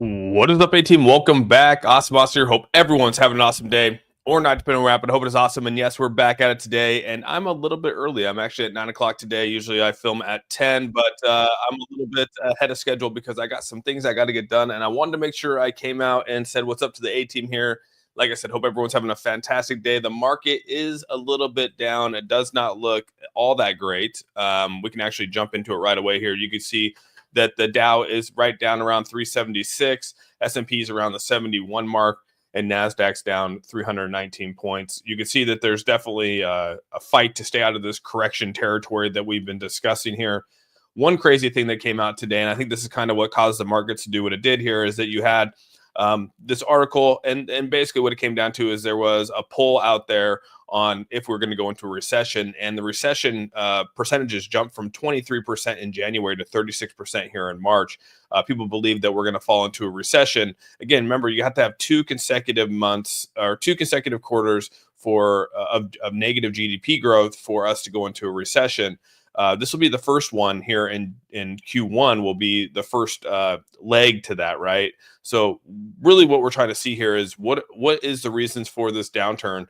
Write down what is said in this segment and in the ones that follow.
What is up, A team? Welcome back. Awesome Boss here. Hope everyone's having an awesome day or not, depending on where we're at, but I hope it is awesome. And yes, we're back at it today. And I'm a little bit early. I'm actually at 9 o'clock today. Usually I film at 10, but I'm a little bit ahead of schedule because I got some things I got to get done. And I wanted to make sure I came out and said what's up to the A team here. Like I said, hope everyone's having a fantastic day. The market is a little bit down. It does not look all that great. We can actually jump into it right away here. You can see that the Dow is right down around 376, S&P is around the 71 mark, and NASDAQ's down 319 points. You can see that there's definitely a fight to stay out of this correction territory that we've been discussing here. One crazy thing that came out today, and I think this is kind of what caused the markets to do what it did here, is that you had this article, and basically what it came down to is there was a poll out there on if we're going to go into a recession, and the recession percentages jumped from 23% in January to 36% here in March. People believe that we're going to fall into a recession. Again, remember, you have to have 2 consecutive months or 2 consecutive quarters for of negative GDP growth for us to go into a recession. This will be the first one here in Q1 will be the first leg to that, right? So really what we're trying to see here is what is the reasons for this downturn.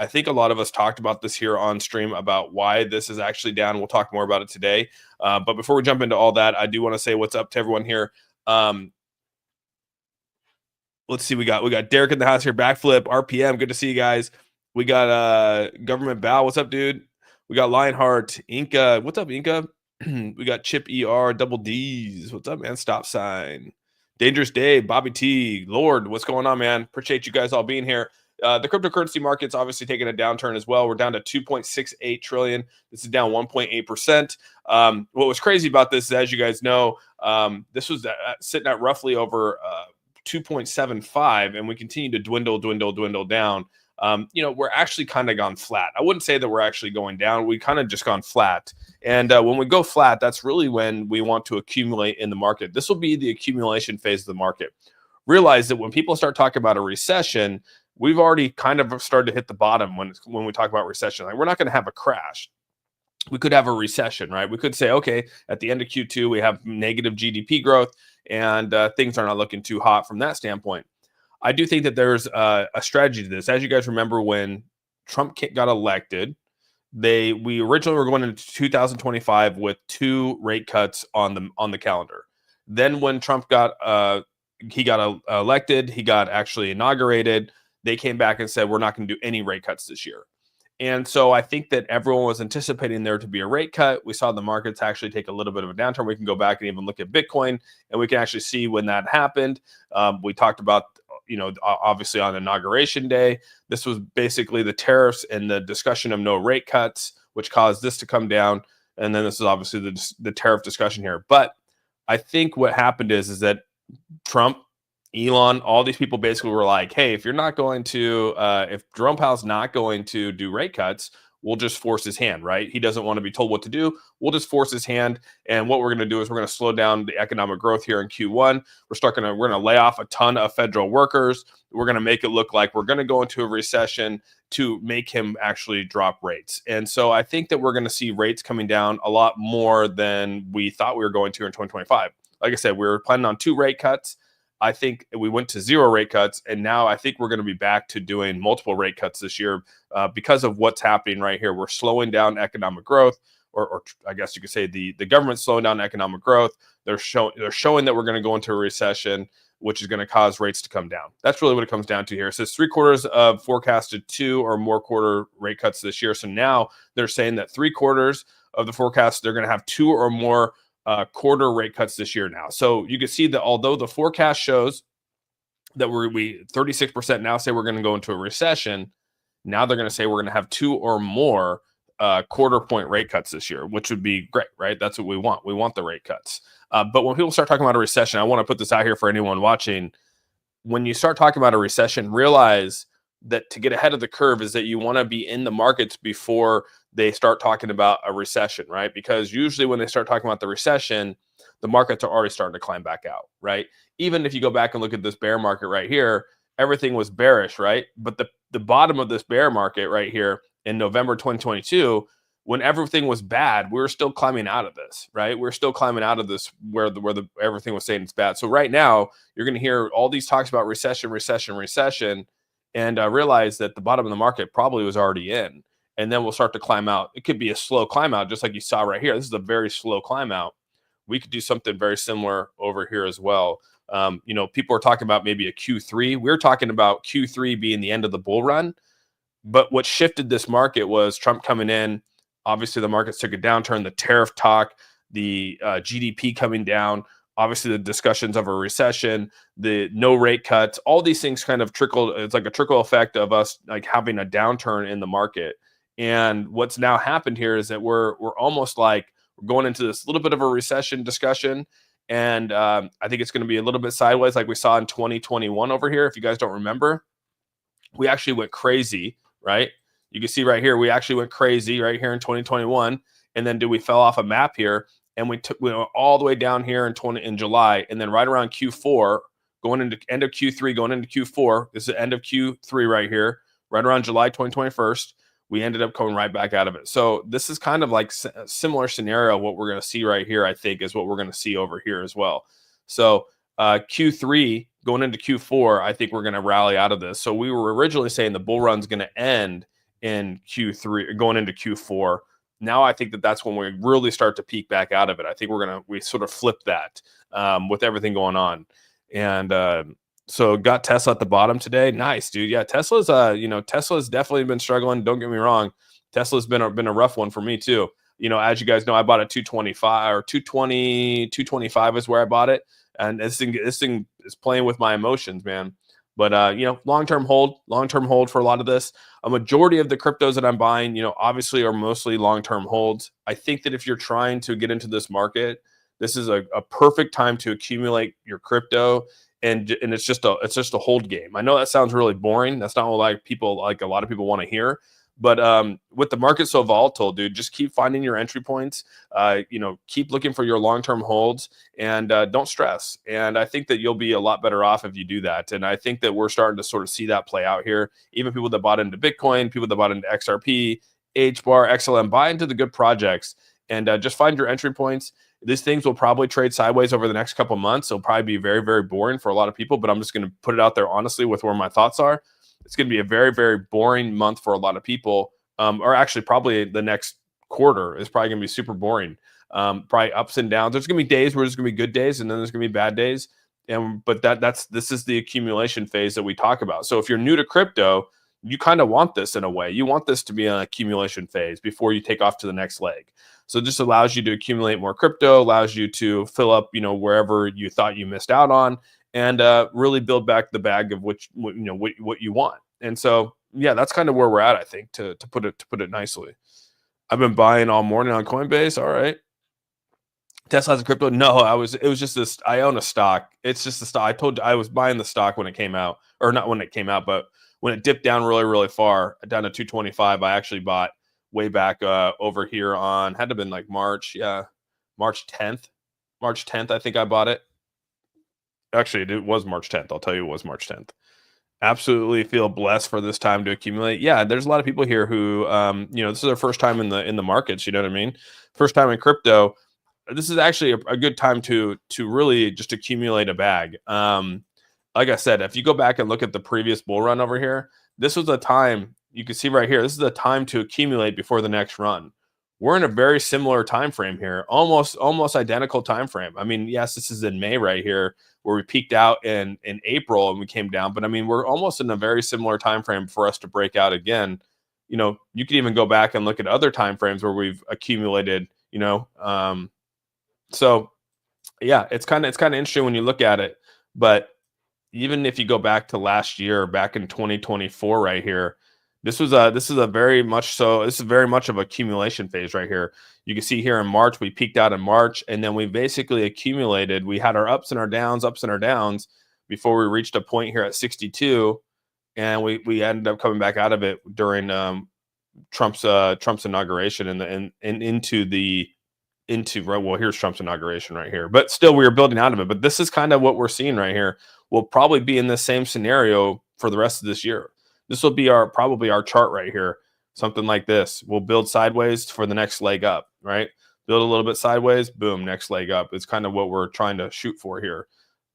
I think a lot of us talked about this here on stream about why this is actually down. We'll talk more about it today. But before we jump into all that, I do want to say what's up to everyone here. Let's see, we got Derek in the house here, Backflip, RPM, good to see you guys. We got Government Bow, what's up, dude? We got Lionheart, Inca, what's up, Inca? We got Chip ER, Double D's, what's up, man? Stop Sign, Dangerous Dave, Bobby T, Lord, what's going on, man? Appreciate you guys all being here. The cryptocurrency market's obviously taking a downturn as well. We're down to 2.68 trillion. This is down 1.8%. What was crazy about this is, as you guys know, this was sitting at roughly over 2.75, and we continue to dwindle down. We're actually kind of gone flat. I wouldn't say that we're actually going down. We kind of just gone flat. And when we go flat, that's really when we want to accumulate in the market. This will be the accumulation phase of the market. Realize that when people start talking about a recession, we've already kind of started to hit the bottom when we talk about recession. Like, we're not going to have a crash. We could have a recession, right? We could say, okay, at the end of Q2, we have negative GDP growth, and things are not looking too hot from that standpoint. I do think that there's a strategy to this. As you guys remember, when Trump got elected, we originally were going into 2025 with 2 rate cuts on the calendar. Then when Trump got elected, he got actually inaugurated, they came back and said, we're not going to do any rate cuts this year. And so I think that everyone was anticipating there to be a rate cut. We saw the markets actually take a little bit of a downturn. We can go back and even look at Bitcoin, and we can actually see when that happened. We talked about, obviously on inauguration day, this was basically the tariffs and the discussion of no rate cuts, which caused this to come down. And then this is obviously the tariff discussion here. But I think what happened is that Trump, Elon, all these people basically were like, hey, if you're not going to, if Jerome Powell's not going to do rate cuts, we'll just force his hand, right? He doesn't want to be told what to do. We'll just force his hand. And what we're going to do is we're going to slow down the economic growth here in Q1. We're going to lay off a ton of federal workers. We're going to make it look like we're going to go into a recession to make him actually drop rates. And so I think that we're going to see rates coming down a lot more than we thought we were going to in 2025. Like I said, we were planning on 2 rate cuts. I think we went to 0 rate cuts, and now I think we're going to be back to doing multiple rate cuts this year because of what's happening right here. We're slowing down economic growth, or I guess you could say the government's slowing down economic growth. They're showing that we're going to go into a recession, which is going to cause rates to come down. That's really what it comes down to here. It says 3/4 of forecasted 2 or more quarter rate cuts this year. So now they're saying that 3/4 of the forecast, they're going to have 2 or more quarter rate cuts this year now. So you can see that although the forecast shows that we 36% now say we're going to go into a recession, now they're going to say we're going to have 2 or more quarter point rate cuts this year, which would be great, right? That's what we want. We want the rate cuts. But when people start talking about a recession, I want to put this out here for anyone watching. When you start talking about a recession, realize that to get ahead of the curve is that you want to be in the markets before they start talking about a recession, right? Because usually when they start talking about the recession, the markets are already starting to climb back out, right? Even if you go back and look at this bear market right here, everything was bearish, right? But the bottom of this bear market right here in November 2022 when everything was bad, we were still climbing out of this, right? We're still climbing out of this where the everything was saying it's bad. So right now, you're going to hear all these talks about recession, recession, recession, and realize that the bottom of the market probably was already in, and then we'll start to climb out. It could be a slow climb out, just like you saw right here. This is a very slow climb out. We could do something very similar over here as well. People are talking about maybe a Q3. We're talking about Q3 being the end of the bull run. But what shifted this market was Trump coming in. Obviously, the markets took a downturn, the tariff talk, the GDP coming down, obviously the discussions of a recession, the no rate cuts, all these things kind of trickled. It's like a trickle effect of us like having a downturn in the market. And what's now happened here is that we're almost like we're going into this little bit of a recession discussion. And I think it's going to be a little bit sideways like we saw in 2021 over here. If you guys don't remember, we actually went crazy, right? You can see right here, we actually went crazy right here in 2021. And then we fell off a map here, and we went all the way down here in July. And then right around Q4, going into end of Q3, going into Q4, this is the end of Q3 right here, right around July 2021, we ended up coming right back out of it. So this is kind of like a similar scenario. What we're going to see right here, I think, is what we're going to see over here as well. So Q3 going into Q4, I think we're going to rally out of this. So we were originally saying the bull run's going to end in Q3, going into Q4. Now I think that's when we really start to peak back out of it. I think we sort of flip that with everything going on. And so got Tesla at the bottom today. Nice, dude. Yeah, Tesla's Tesla's definitely been struggling. Don't get me wrong. Tesla's been a rough one for me too. As you guys know, I bought at 225 or 225 is where I bought it. And this thing is playing with my emotions, man. But long-term hold for a lot of this. A majority of the cryptos that I'm buying, obviously are mostly long-term holds. I think that if you're trying to get into this market, this is a perfect time to accumulate your crypto. And it's just a hold game. I know that sounds really boring. That's not what a lot of people want to hear. But with the market so volatile, dude, just keep finding your entry points. Keep looking for your long-term holds, and don't stress. And I think that you'll be a lot better off if you do that. And I think that we're starting to sort of see that play out here. Even people that bought into Bitcoin, people that bought into XRP, HBAR, XLM, buy into the good projects, and just find your entry points. These things will probably trade sideways over the next couple of months. It'll probably be very, very boring for a lot of people, but I'm just going to put it out there honestly with where my thoughts are. It's going to be a very, very boring month for a lot of people, or actually probably the next quarter is probably going to be super boring. Probably ups and downs. There's going to be days where there's going to be good days, and then there's going to be bad days. But this is the accumulation phase that we talk about. So if you're new to crypto, you kind of want this in a way. You want this to be an accumulation phase before you take off to the next leg. So this allows you to accumulate more crypto, allows you to fill up, wherever you thought you missed out on, and really build back the bag of what you want. And so, yeah, that's kind of where we're at, I think, to put it nicely. I've been buying all morning on Coinbase. All right. Tesla has a crypto. No, it was just this. I own a stock. It's just a stock. I told you I was buying the stock when it came out, or not when it came out, but when it dipped down really, really far, down to 225, I actually bought way back over here on, had to have been like March 10th, I think I bought it. Actually, it was March 10th. I'll tell you, it was March 10th. Absolutely feel blessed for this time to accumulate. Yeah, there's a lot of people here who, this is their first time in the markets. You know what I mean? First time in crypto. This is actually a good time to really just accumulate a bag. Like I said, if you go back and look at the previous bull run over here, this was a time, you can see right here, this is the time to accumulate before the next run. We're in a very similar time frame here, almost identical time frame. I mean, yes, this is in May right here, where we peaked out in April and we came down, but I mean, we're almost in a very similar time frame for us to break out again. You can even go back and look at other time frames where we've accumulated. So yeah, it's kind of interesting when you look at it. But even if you go back to last year, back in 2024, right here, this is very much of accumulation phase right here. You can see here in March, we peaked out in March, and then we basically accumulated. We had our ups and our downs before we reached a point here at 62, and we ended up coming back out of it during Trump's inauguration here's Trump's inauguration right here. But still, we were building out of it. But this is kind of what we're seeing right here. We'll probably be in the same scenario for the rest of this year. This will be probably our chart right here. something like this. We'll build sideways for the next leg up, right? Build a little bit sideways, boom, next leg up. It's kind of what we're trying to shoot for here.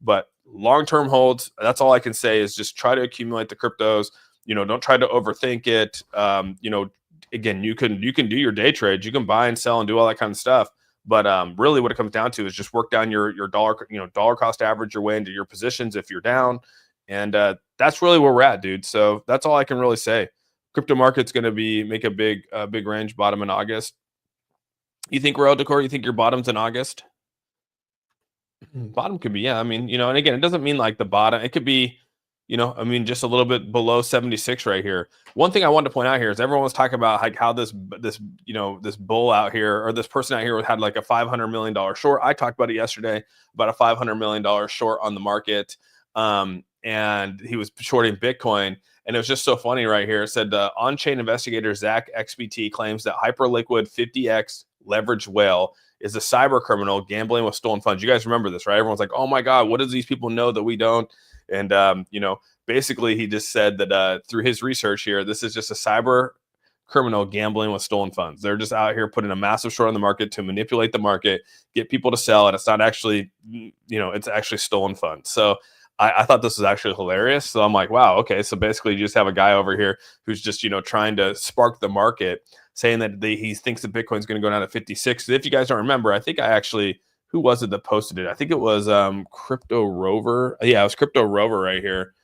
But long-term holds, that's all I can say is just try to accumulate the cryptos. Don't try to overthink it. Again, you can do your day trades. You can buy and sell and do all that kind of stuff. But really what it comes down to is just work down your dollar cost average your way into your positions if you're down. And that's really where we're at, dude. So that's all I can really say. Crypto market's going to make a big range bottom in August. You think, Royal Decor, you think your bottom's in August? Bottom could be, yeah. I mean, and again, it doesn't mean like the bottom. It could be, just a little bit below 76 right here. One thing I wanted to point out here is everyone was talking about like how this bull out here, or this person out here had like a $500 million short. I talked about it yesterday, about a $500 million short on the market. And he was shorting Bitcoin. And it was just so funny right here. It said the on-chain investigator Zach XBT claims that hyperliquid 50x leveraged whale is a cyber criminal gambling with stolen funds. You guys remember this, right? Everyone's like, oh my God, what does these people know that we don't? And, basically he just said that through his research here, this is just a cyber criminal gambling with stolen funds. They're just out here putting a massive short on the market to manipulate the market, get people to sell. And it's not actually, it's actually stolen funds. So I thought this was actually hilarious. So I'm like, wow, okay. So basically you just have a guy over here who's just, trying to spark the market, saying that he thinks that Bitcoin's going to go down to 56. If you guys don't remember, I think who was it that posted it? I think it was Crypto Rover. Yeah, it was Crypto Rover right here.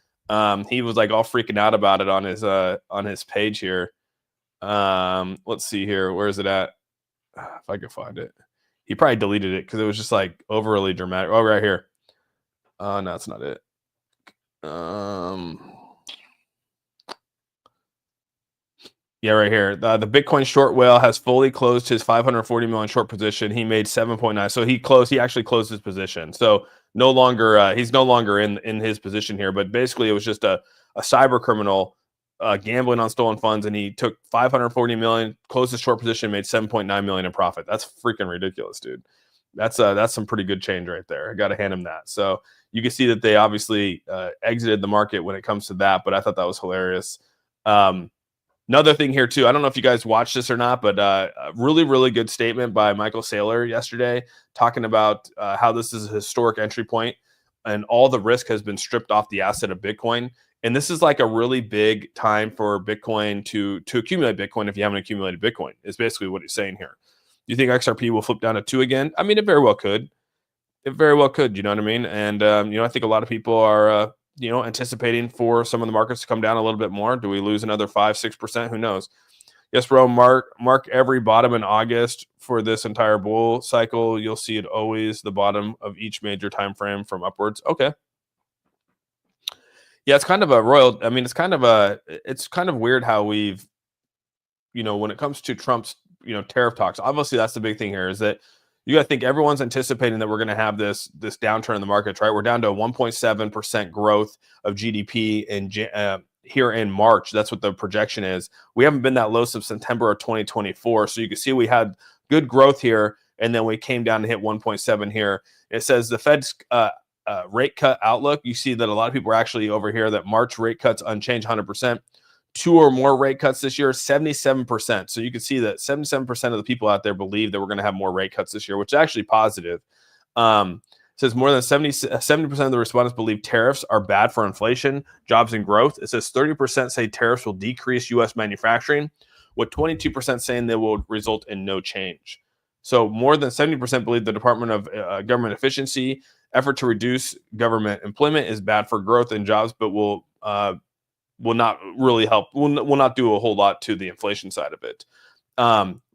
He was like all freaking out about it on his page here. Let's see here. Where is it at? If I could find it. He probably deleted it because it was just like overly dramatic. Oh, right here. No, that's not it. Yeah, right here. The Bitcoin short whale has fully closed his 540 million short position. He made 7.9. So he actually closed his position. So he's no longer in his position here. But basically, it was just a cyber criminal gambling on stolen funds, and he took 540 million, closed his short position, made 7.9 million in profit. That's freaking ridiculous, dude. That's some pretty good change right there. I got to hand him that. So you can see that they obviously exited the market when it comes to that, but I thought that was hilarious. Another thing here too, I don't know if you guys watched this or not, but a really, really good statement by Michael Saylor yesterday talking about how this is a historic entry point and all the risk has been stripped off the asset of Bitcoin. And this is like a really big time for Bitcoin to accumulate Bitcoin if you haven't accumulated Bitcoin, is basically what he's saying here. Do you think XRP will flip down to 2 again? I mean, it very well could. It very well could, you know what I mean? And, I think a lot of people are, anticipating for some of the markets to come down a little bit more. Do we lose another 5-6%? Who knows? Yes, bro. Mark every bottom in August for this entire bull cycle. You'll see it always the bottom of each major time frame from upwards. Okay. Yeah, it's kind of it's kind of weird how we've, when it comes to Trump's, tariff talks, obviously that's the big thing here is that you got to think everyone's anticipating that we're going to have this downturn in the markets, right? We're down to 1.7% growth of GDP here in March. That's what the projection is. We haven't been that low since September of 2024. So you can see we had good growth here, and then we came down to hit 1.7 here. It says the Fed's rate cut outlook. You see that a lot of people are actually over here that March rate cuts unchanged 100%. 2 or more rate cuts this year, 77%. So you can see that 77% of the people out there believe that we're going to have more rate cuts this year, which is actually positive. It says more than 70% of the respondents believe tariffs are bad for inflation, jobs, and growth. It says 30% say tariffs will decrease U.S. manufacturing, with 22% saying they will result in no change. So more than 70% believe the Department of Government Efficiency effort to reduce government employment is bad for growth and jobs, but will not really help, will not do a whole lot to the inflation side of it.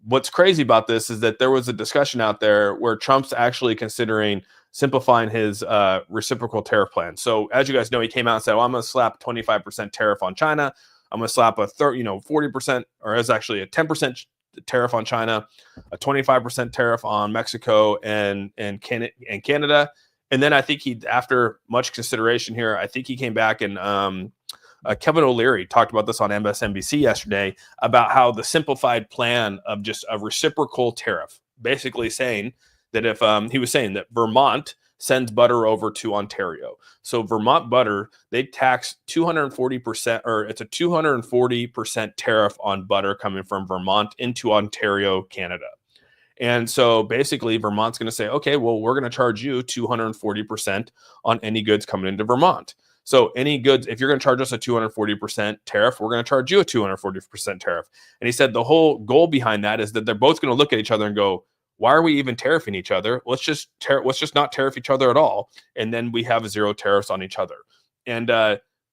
What's crazy about this is that there was a discussion out there where Trump's actually considering simplifying his reciprocal tariff plan. So as you guys know, he came out and said, well, I'm going to slap 25% tariff on China. I'm going to slap a 40%, or as actually a 10% tariff on China, a 25% tariff on Mexico and Canada. And then I think after much consideration here, I think he came back and Kevin O'Leary talked about this on MSNBC yesterday about how the simplified plan of just a reciprocal tariff, basically saying that if he was saying that Vermont sends butter over to Ontario. So Vermont butter, they tax 240%, or it's a 240% tariff on butter coming from Vermont into Ontario, Canada. And so basically, Vermont's going to say, okay, well, we're going to charge you 240% on any goods coming into Vermont. So any goods, if you're going to charge us a 240% tariff, we're going to charge you a 240% tariff. And he said the whole goal behind that is that they're both going to look at each other and go, why are we even tariffing each other? Let's just not tariff each other at all. And then we have zero tariffs on each other. And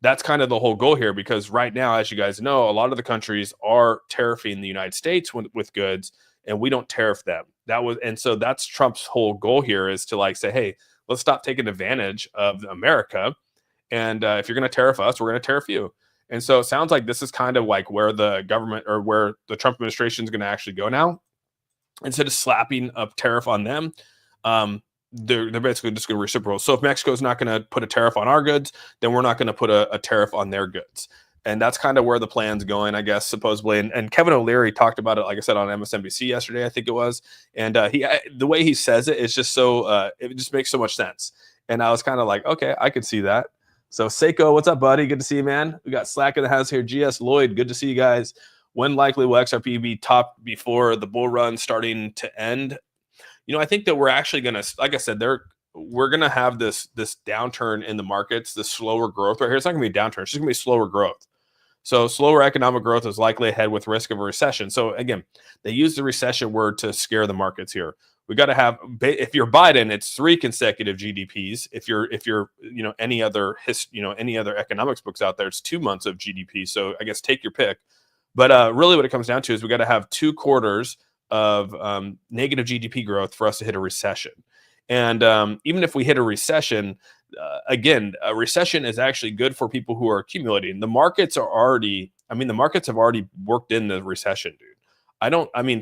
that's kind of the whole goal here, because right now, as you guys know, a lot of the countries are tariffing the United States with goods, and we don't tariff them. And so that's Trump's whole goal here, is to like say, hey, let's stop taking advantage of America. And if you're going to tariff us, we're going to tariff you. And so it sounds like this is kind of like where the government, or where the Trump administration is going to actually go now. Instead of slapping a tariff on them, they're basically just going to reciprocal. So if Mexico's not going to put a tariff on our goods, then we're not going to put a tariff on their goods. And that's kind of where the plan's going, I guess, supposedly. And Kevin O'Leary talked about it, like I said, on MSNBC yesterday, I think it was. And the way he says it is just so, it just makes so much sense. And I was kind of like, okay, I could see that. So Seiko, what's up, buddy? Good to see you, man. We got Slack in the house here. GS Lloyd, good to see you guys. When likely will XRP be topped before the bull run starting to end? You know, I think that we're actually going to, like I said, we're going to have this downturn in the markets, this slower growth right here. It's not going to be a downturn. It's just going to be slower growth. So slower economic growth is likely ahead with risk of a recession. So again, they use the recession word to scare the markets here. We got to have, if you're Biden, it's 3 consecutive GDPs. If you're any other economics books out there, it's 2 months of GDP. So I guess take your pick. But really what it comes down to is we got to have 2 quarters of negative GDP growth for us to hit a recession. And even if we hit a recession, again, a recession is actually good for people who are accumulating. The markets have already worked in the recession, dude.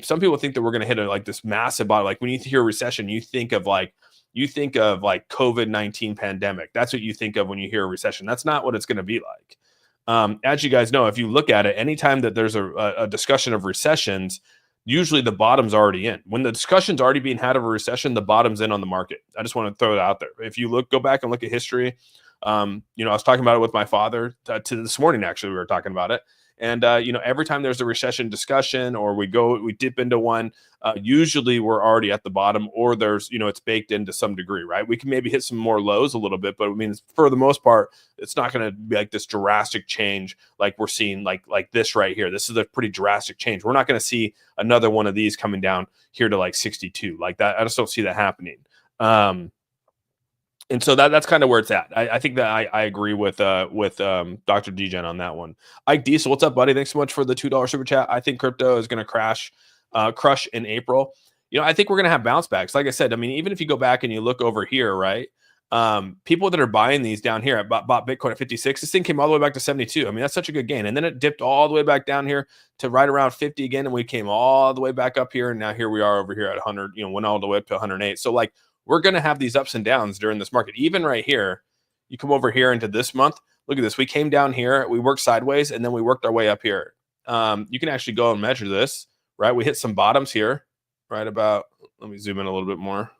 Some people think that we're going to hit this massive bottom. Like when you hear recession, you think of like COVID-19 pandemic. That's what you think of when you hear a recession. That's not what it's going to be like. As you guys know, if you look at it, anytime that there's a discussion of recessions, usually the bottom's already in. When the discussion's already being had of a recession, the bottom's in on the market. I just want to throw it out there. If you go back and look at history, I was talking about it with my father to this morning. Actually, we were talking about it. And, every time there's a recession discussion or we dip into one, usually we're already at the bottom, or there's, it's baked into some degree, right? We can maybe hit some more lows a little bit, but it means for the most part, it's not going to be like this drastic change like we're seeing like this right here. This is a pretty drastic change. We're not going to see another one of these coming down here to like 62 like that. I just don't see that happening. And so that's kind of where it's at. I think that I agree with Dr. Degen on that one. Ike Diesel, what's up, buddy? Thanks so much for the $2 super chat. I think crypto is going to crush in April. I think we're going to have bounce backs. Like I said, even if you go back and you look over here, right? People that are buying these down here, bought Bitcoin at 56. This thing came all the way back to 72. That's such a good gain. And then it dipped all the way back down here to right around 50 again. And we came all the way back up here. And now here we are over here at 100, went all the way up to 108. So we're going to have these ups and downs during this market. Even right here, you come over here into this month. Look at this. We came down here. We worked sideways, and then we worked our way up here. You can actually go and measure this, right? We hit some bottoms here, right about, let me zoom in a little bit more.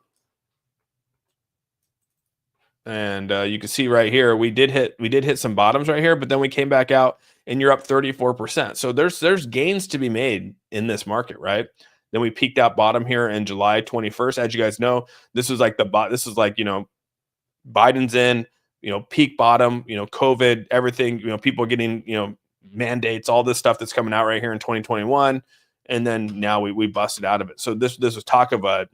And you can see right here, we did hit some bottoms right here, but then we came back out, and you're up 34%. So there's gains to be made in this market, right? Then we peaked out bottom here in July 21st. As you guys know, this is like Biden's in, peak bottom, COVID, everything, people getting, mandates, all this stuff that's coming out right here in 2021. And then now we busted out of it. So this was talk of a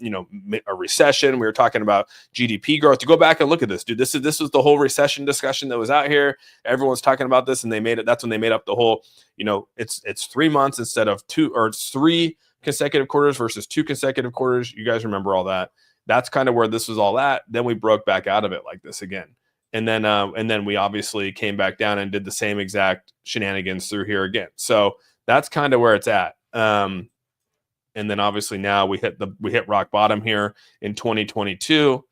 recession. We were talking about GDP growth. To go back and look at this, dude, this was the whole recession discussion that was out here. Everyone's talking about this, and that's when they made up the whole, it's 3 months instead of 2, or it's 3 consecutive quarters versus 2 consecutive quarters. You guys remember all that. That's kind of where this was all at. Then we broke back out of it like this again. And then we obviously came back down and did the same exact shenanigans through here again. So that's kind of where it's at. And then obviously now we hit rock bottom here in 2022,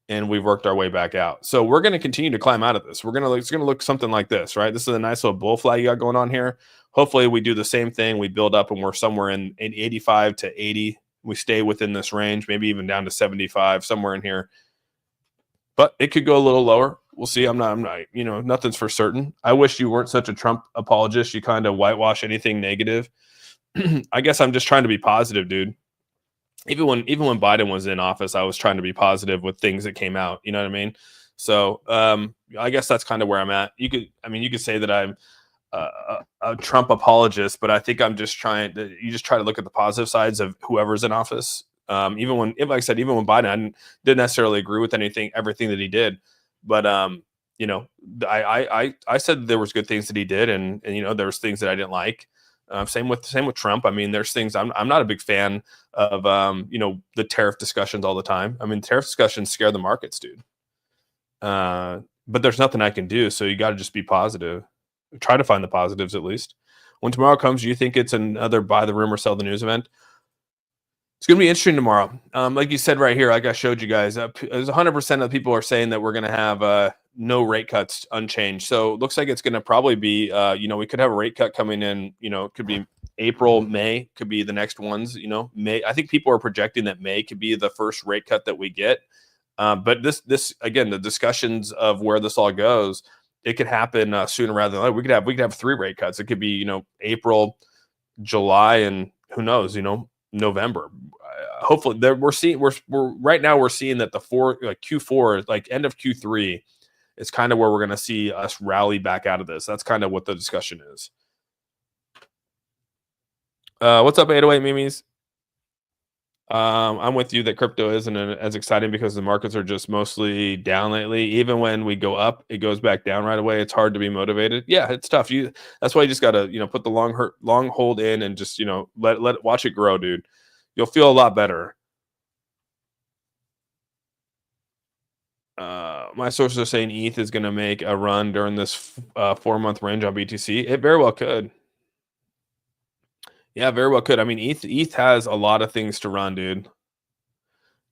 and we've worked our way back out. So we're going to continue to climb out of this. It's going to look something like this, right? This is a nice little bull flag you got going on here. Hopefully we do the same thing. We build up and we're somewhere in 85 to 80. We stay within this range, maybe even down to 75, somewhere in here. but it could go a little lower. We'll see. I'm not, nothing's for certain. I wish you weren't such a Trump apologist. You kind of whitewash anything negative. I guess I'm just trying to be positive, dude. Even when Biden was in office, I was trying to be positive with things that came out. You know what I mean? So I guess that's kind of where I'm at. You could say that I'm a Trump apologist, but I think I'm just trying to. You just try to look at the positive sides of whoever's in office. Like I said, even when Biden, I didn't necessarily agree with everything that he did, but you know, I said there was good things that he did, and there was things that I didn't like. Same with Trump. I mean, there's things I'm not a big fan of. The tariff discussions all the time. I mean, tariff discussions scare the markets, dude. But there's nothing I can do. So you got to just be positive. Try to find the positives at least. When tomorrow comes, do you think it's another buy the rumor, sell the news event? It's going to be interesting tomorrow. Like you said right here, like I showed you guys, there's 100% of people are saying that we're going to have no rate cuts unchanged. So it looks like it's going to probably be, we could have a rate cut coming in, it could be April, May, could be the next ones, May. I think people are projecting that May could be the first rate cut that we get. But this again, the discussions of where this all goes, it could happen sooner rather than later. We could have 3 rate cuts. It could be, April, July, and who knows, November. Hopefully, we're right now we're seeing that the Q4, like end of Q3, is kind of where we're going to see us rally back out of this. That's kind of what the discussion is. What's up, 808 Mimis? I'm with you that crypto isn't as exciting because the markets are just mostly down lately. Even when we go up, it goes back down right away. It's hard to be motivated. Yeah, it's tough. That's why you just gotta put the long hold in and just watch it grow, dude. You'll feel a lot better. My sources are saying ETH is going to make a run during this 4-month range on BTC. It very well could. Yeah, very well could. I mean, ETH has a lot of things to run, dude.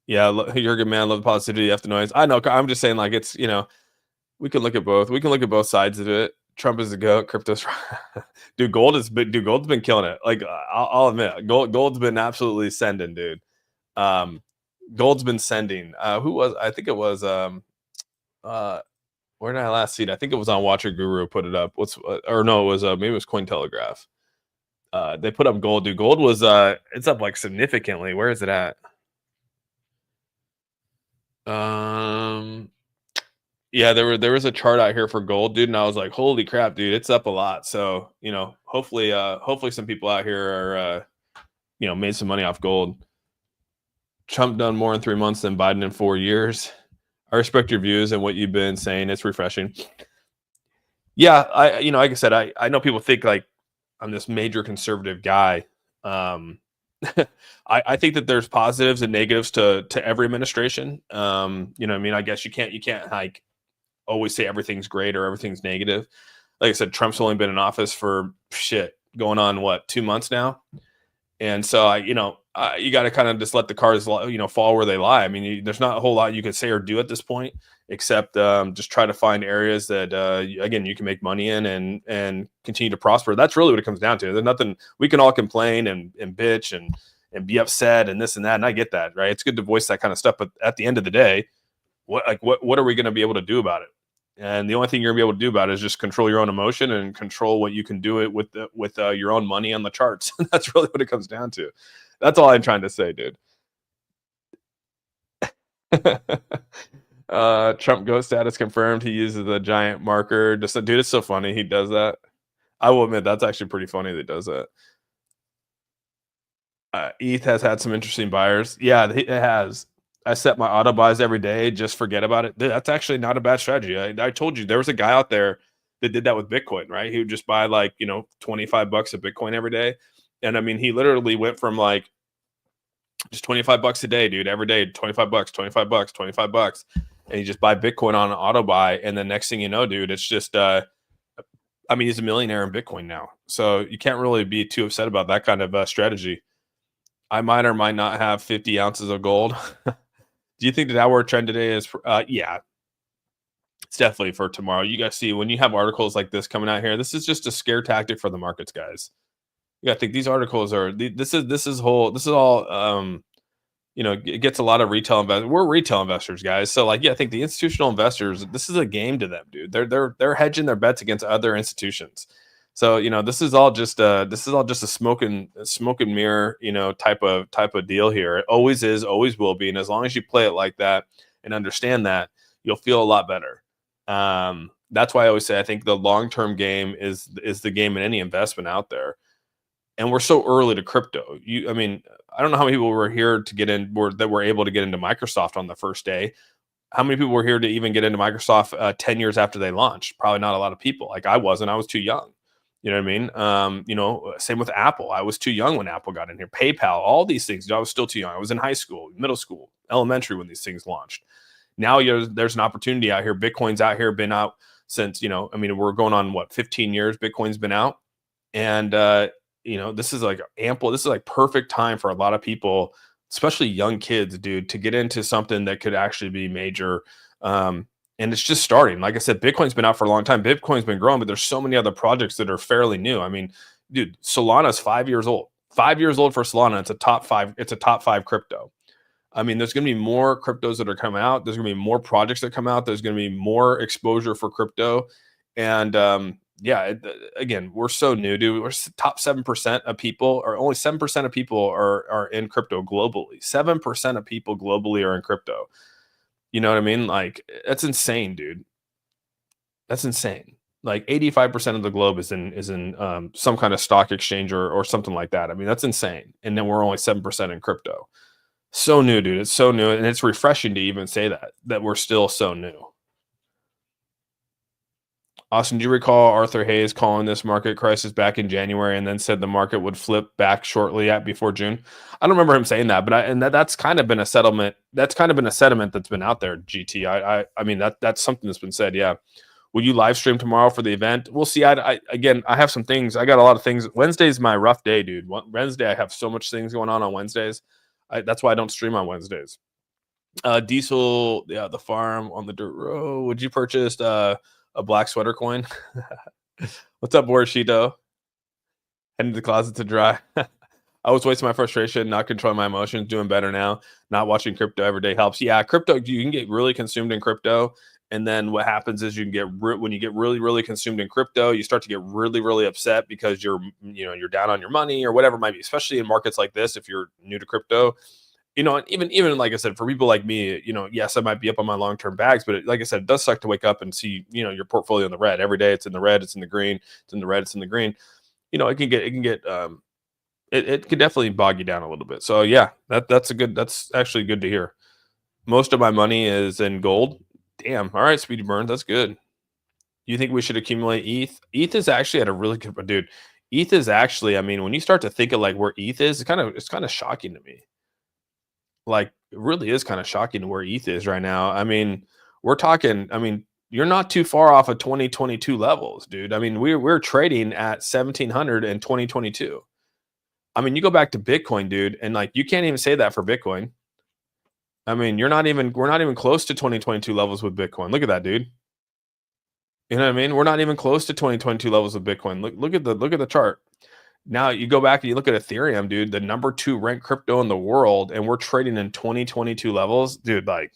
Yeah, you're a good man. Love the positivity after noise. I know. I'm just saying, like, it's we can look at both. We can look at both sides of it. Trump is the goat. Crypto's dude. Gold's been killing it. Like, I'll admit, gold's been absolutely sending, dude. Gold's been sending. I think it was where did I last see it? I think it was on Watcher Guru. Put it up. It was maybe it was Cointelegraph. They put up gold, dude. Gold was it's up like significantly. Where is it at? Yeah, there was a chart out here for gold, dude, and I was like, holy crap, dude, it's up a lot. So, hopefully some people out here are made some money off gold. Trump done more in 3 months than Biden in 4 years. I respect your views and what you've been saying. It's refreshing. Yeah, like I said, I know people think like I'm this major conservative guy. I think that there's positives and negatives to every administration. I guess you can't like always say everything's great or everything's negative. Like I said, Trump's only been in office for going on 2 months now. And so you got to kind of just let the cards, fall where they lie. I mean, there's not a whole lot you could say or do at this point, except just try to find areas that, again, you can make money in and continue to prosper. That's really what it comes down to. There's nothing we can all complain and bitch and be upset and this and that. And I get that, right? It's good to voice that kind of stuff. But at the end of the day, what are we going to be able to do about it? And the only thing you're gonna be able to do about it is just control your own emotion and control what you can do it with your own money on the charts. That's really what it comes down to. That's all I'm trying to say, dude. Trump ghost status confirmed. He uses the giant marker. Dude, it's so funny. He does that. I will admit that's actually pretty funny that he does that. ETH has had some interesting buyers. Yeah, it has. I set my auto buys every day. Just forget about it. Dude, that's actually not a bad strategy. I told you there was a guy out there that did that with Bitcoin, right? He would just buy like, $25 of Bitcoin every day. And I mean, he literally went from like just $25 a day, dude, every day, $25, $25, $25. And you just buy Bitcoin on an auto buy. And the next thing you know, dude, it's just, he's a millionaire in Bitcoin now. So you can't really be too upset about that kind of strategy. I might or might not have 50 ounces of gold. Do you think the downward trend today is? Yeah, it's definitely for tomorrow. You guys see when you have articles like this coming out here, this is just a scare tactic for the markets, guys. You got to think these articles are. This is all. it gets a lot of retail investors. We're retail investors, guys. So like, yeah, I think the institutional investors, this is a game to them, dude. They're hedging their bets against other institutions. So this is all just a smoke and mirror, type of deal here. It always is, always will be. And as long as you play it like that and understand that, you'll feel a lot better. That's why I always say I think the long term game is the game in any investment out there. And we're so early to crypto. I don't know how many people were here to get in, that were able to get into Microsoft on the first day. How many people were here to even get into Microsoft 10 years after they launched? Probably not a lot of people. Like I wasn't. I was too young. You know what I mean? Same with Apple. I was too young when Apple got in here. PayPal, all these things. I was still too young. I was in high school, middle school, elementary when these things launched. Now there's an opportunity out here. Bitcoin's out here, been out since, we're going on 15 years. Bitcoin's been out. And, this is like ample. This is like perfect time for a lot of people, especially young kids, dude, to get into something that could actually be major. And it's just starting. Like I said, Bitcoin's been out for a long time. Bitcoin's been growing, but there's so many other projects that are fairly new. I mean, dude, Solana's 5 years old. 5 years old for Solana. It's a top five. It's a top 5 crypto. I mean, there's going to be more cryptos that are coming out. There's going to be more projects that come out. There's going to be more exposure for crypto. And again, we're so new, dude. We're top 7% of people, or only 7% of people are in crypto globally. 7% of people globally are in crypto. You know what I mean? Like, that's insane, dude. That's insane. Like 85% of the globe is in some kind of stock exchange or something like that. I mean, that's insane. And then we're only 7% in crypto. So new, dude. It's so new, and it's refreshing to even say that we're still so new. Austin, do you recall Arthur Hayes calling this market crisis back in January and then said the market would flip back shortly before June? I don't remember him saying that, but that's kind of been a settlement. That's kind of been a sentiment that's been out there. GT, I mean that's something that's been said. Yeah. Will you live stream tomorrow for the event? We'll see. I have some things. I got a lot of things. Wednesday's my rough day, dude. Wednesday, I have so much things going on Wednesdays. That's why I don't stream on Wednesdays. Diesel, yeah, the farm on the dirt road. Would you purchase a black sweater coin? What's up, Borishito? Heading to the closet to dry. I was wasting my frustration, not controlling my emotions, doing better now. Not watching crypto every day helps. Yeah, crypto, you can get really consumed in crypto. And then what happens is when you get really, really consumed in crypto, you start to get really, really upset because you're down on your money or whatever it might be, especially in markets like this. If you're new to crypto, and even like I said, for people like me, yes, I might be up on my long-term bags, but like I said, it does suck to wake up and see, your portfolio in the red every day. It's in the red, it's in the green, it's in the red, it's in the green. It can definitely bog you down a little bit. So yeah, that's actually good to hear. Most of my money is in gold. Damn. All right, Speedy Burn. That's good. You think we should accumulate ETH? ETH is actually at a really good, dude. ETH is actually, when you start to think of like where ETH is, it's kind of shocking to me. Like, it really is kind of shocking where ETH is right now. We're talking, you're not too far off of 2022 levels, dude. We're trading at 1700 in 2022. You go back to Bitcoin, dude, and like you can't even say that for Bitcoin. We're not even close to 2022 levels with Bitcoin. Look at that, dude. You know what I mean? We're not even close to 2022 levels of Bitcoin. Look at the chart. Now you go back and you look at Ethereum, dude, the number 2 ranked crypto in the world, and we're trading in 2022 levels, dude. Like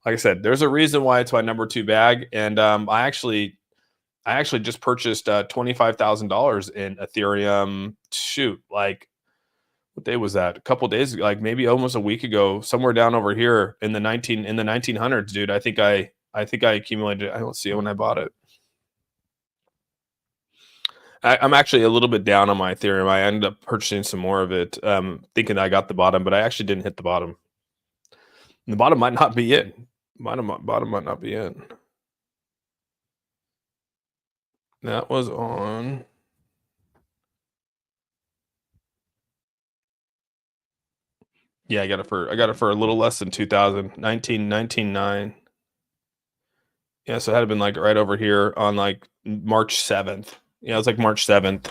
I said, there's a reason why it's my number 2 bag, and I actually just purchased $25,000 in Ethereum. Shoot, like what day was that? A couple days, like maybe almost a week ago, somewhere down over here in the 1900s, dude. I think I accumulated. I don't see it when I bought it. I'm actually a little bit down on my Ethereum. I ended up purchasing some more of it, thinking I got the bottom, but I actually didn't hit the bottom. And the bottom might not be in. Bottom might not be in. That was on. Yeah, I got it for a little less than 2000, 19.9. Yeah, so it had been like right over here on like March 7th. Yeah, it was like March 7th.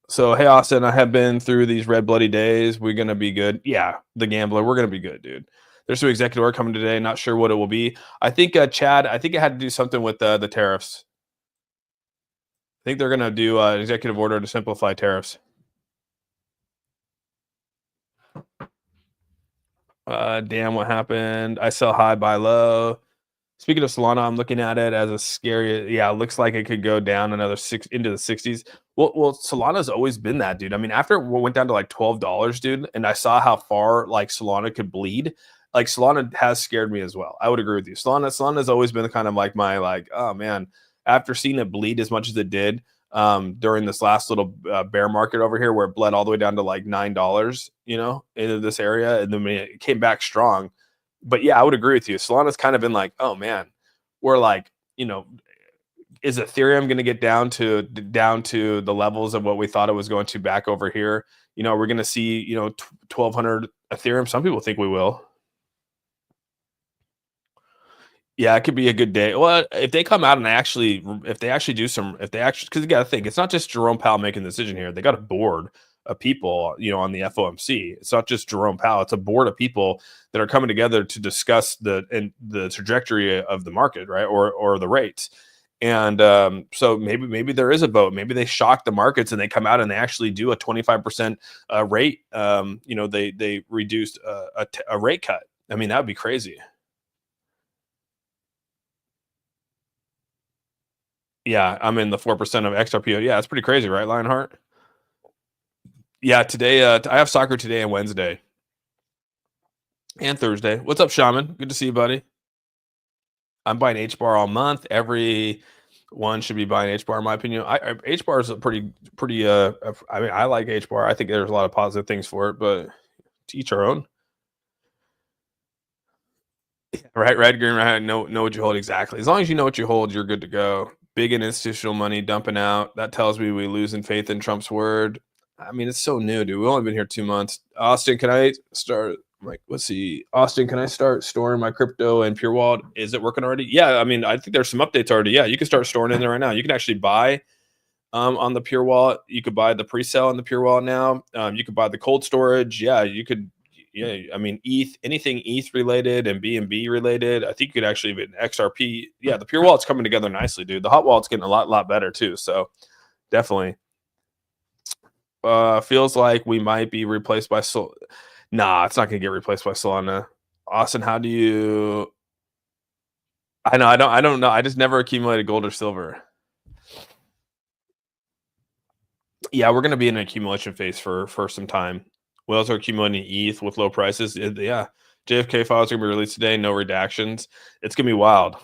So, hey, Austin, I have been through these red bloody days. We're going to be good. Yeah, the gambler, we're going to be good, dude. There's some executive order coming today. Not sure what it will be. I think, Chad, I think it had to do something with the tariffs. I think they're going to do an executive order to simplify tariffs. Damn, what happened? I sell high, buy low. Speaking of Solana, I'm looking at it as a scary. Yeah, it looks like it could go down another six into the 60s. Well, Solana's always been that, dude. I mean, after it went down to like $12, dude, and I saw how far like Solana could bleed. Like Solana has scared me as well. I would agree with you. Solana's always been kind of like my like, oh man, after seeing it bleed as much as it did during this last little bear market over here, where it bled all the way down to like $9, into this area, and then it came back strong. But yeah, I would agree with you. Solana's kind of been like, oh man, we're like, is Ethereum going to get down to the levels of what we thought it was going to back over here? We're going to see 1,200 Ethereum. Some people think we will. Yeah, it could be a good day. Well, if they come out and if they actually, because you got to think, it's not just Jerome Powell making the decision here. They got a board of people, on the FOMC. It's not just Jerome Powell. It's a board of people that are coming together to discuss the trajectory of the market, right, or the rates. And so maybe there is a vote. Maybe they shock the markets and they come out and they actually do a 25% rate. They reduced a rate cut. I mean, that would be crazy. Yeah, I'm in the 4% of XRP. Yeah, it's pretty crazy, right, Lionheart? Yeah, today I have soccer today and Wednesday and Thursday. What's up, Shaman? Good to see you, buddy. I'm buying H bar all month. Every one should be buying H bar, in my opinion. H bar is a pretty. I mean, I like H bar. I think there's a lot of positive things for it, but to each our own. Right, red, green, right. Know what you hold exactly. As long as you know what you hold, you're good to go. Big and institutional money dumping out. That tells me we losing faith in Trump's word. I mean, it's so new, dude. We've only been here 2 months. Austin, can I start? Like, let's see. Austin, can I start storing my crypto in Pure Wallet? Is it working already? Yeah, I mean, I think there's some updates already. Yeah, you can start storing in there right now. You can actually buy on the Pure Wallet. You could buy the pre-sale on the Pure Wallet now. You could buy the cold storage. Yeah, you could. Yeah, I mean, anything ETH related and BNB related. I think you could actually even XRP. Yeah, the Pure Wallet's coming together nicely, dude. The hot wallet's getting a lot better too. So definitely. Feels like we might be replaced by Sol. Nah, it's not gonna get replaced by Solana. Austin, how do you? I know. I don't know. I just never accumulated gold or silver. Yeah, we're gonna be in an accumulation phase for some time. Whales are accumulating ETH with low prices. Yeah, JFK files are gonna be released today. No redactions. It's gonna be wild.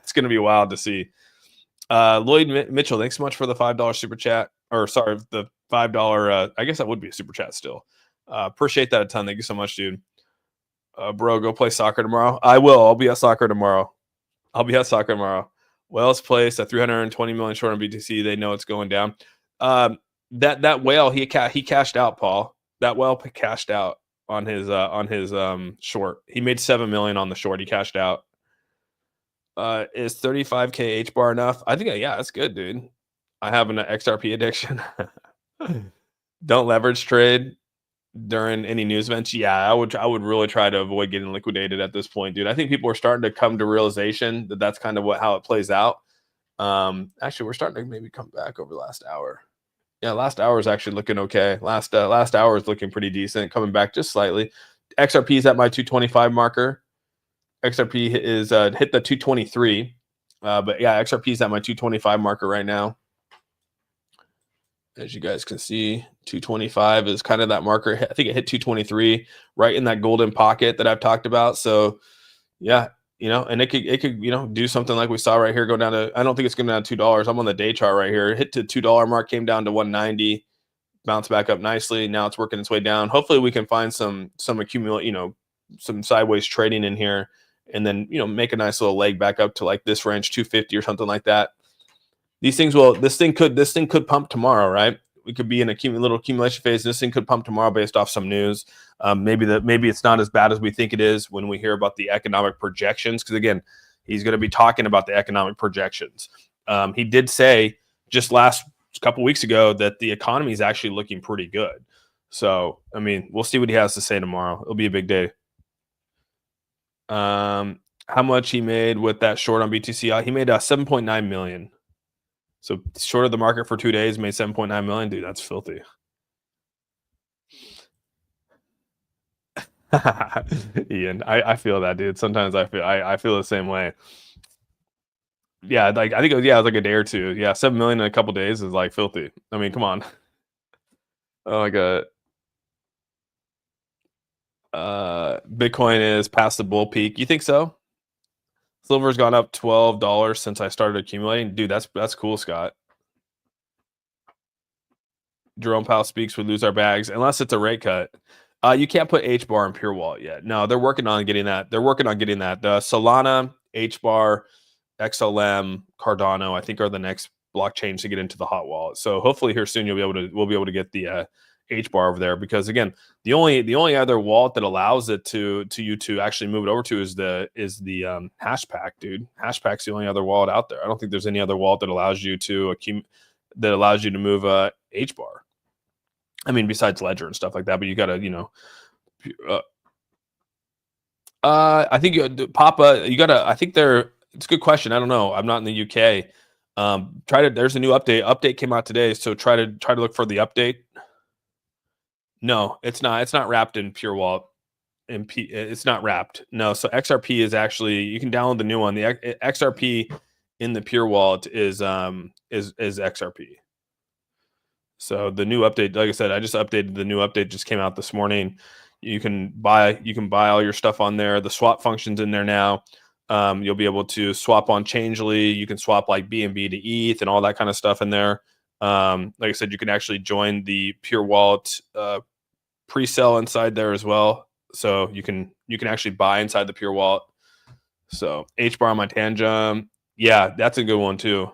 It's gonna be wild to see. Lloyd Mitchell, thanks so much for the $5 super chat. Or sorry, the $5. I guess that would be a super chat still. Appreciate that a ton. Thank you so much, dude. Bro, go play soccer tomorrow. I will. I'll be at soccer tomorrow. Wells placed at 320 million short on BTC. They know it's going down. That whale he cashed out, Paul. That whale cashed out on his short. He made 7 million on the short. He cashed out. Is 35k H bar enough? I think yeah, that's good, dude. I have an XRP addiction. Don't leverage trade during any news events. Yeah, I would really try to avoid getting liquidated at this point, dude. I think people are starting to come to realization that that's kind of how it plays out. Actually, we're starting to maybe come back over the last hour. Yeah, last hour is actually looking okay. Last hour is looking pretty decent, coming back just slightly. XRP is at my 225 marker. XRP is hit the 223, but yeah, XRP is at my 225 marker right now. As you guys can see, 225 is kind of that marker. I think it hit 223 right in that golden pocket that I've talked about. So yeah, and it could do something like we saw right here, go down to, I don't think it's going down to $2. I'm on the day chart right here. It hit to $2 mark, came down to 190, bounced back up nicely. Now it's working its way down. Hopefully we can find some accumulate, some sideways trading in here, and then make a nice little leg back up to like this range 250 or something like that. This thing could pump tomorrow, right? We could be in a little accumulation phase. This thing could pump tomorrow based off some news. Maybe it's not as bad as we think it is when we hear about the economic projections. Because again, he's going to be talking about the economic projections. He did say just last couple weeks ago that the economy is actually looking pretty good. So I mean, we'll see what he has to say tomorrow. It'll be a big day. How much he made with that short on BTC? He made 7.9 million. So short of the market for 2 days, made 7.9 million. Dude, that's filthy. Ian, I feel that, dude. Sometimes I feel the same way. Yeah, like I think it was like a day or two. Yeah, 7 million in a couple days is like filthy. I mean, come on. Oh my god. Bitcoin is past the bull peak. You think so? Silver's gone up $12 since I started accumulating. Dude, that's cool, Scott. Jerome Powell speaks, we lose our bags unless it's a rate cut. You can't put H bar in Pure Wallet yet. No, they're working on getting that. They're working on getting that. The Solana, H bar, XLM, Cardano, I think are the next blockchains to get into the hot wallet. So hopefully here soon we'll be able to get the H bar over there, because again, the only other wallet that allows it to you to actually move it over to is the Hashpack, dude. Hashpack's the only other wallet out there. I don't think there's any other wallet that allows you to move a H bar. I mean, besides Ledger and stuff like that, but you gotta, uh, I think Papa, you gotta. I think they're. It's a good question. I don't know. I'm not in the UK. There's a new update. Update came out today, so try to look for the update. No, it's not. It's not wrapped in Pure Wallet. It's not wrapped. No. So XRP is actually, you can download the new one. The XRP in the Pure Wallet is XRP. So the new update, like I said, I just updated. The new update just came out this morning. You can buy all your stuff on there. The swap function's in there now. You'll be able to swap on Changely. You can swap like BNB to ETH and all that kind of stuff in there. Like I said, you can actually join the Pure Wallet pre-sale inside there as well. So you can actually buy inside the Pure Wallet. So H bar on my Tangem. Yeah, that's a good one too.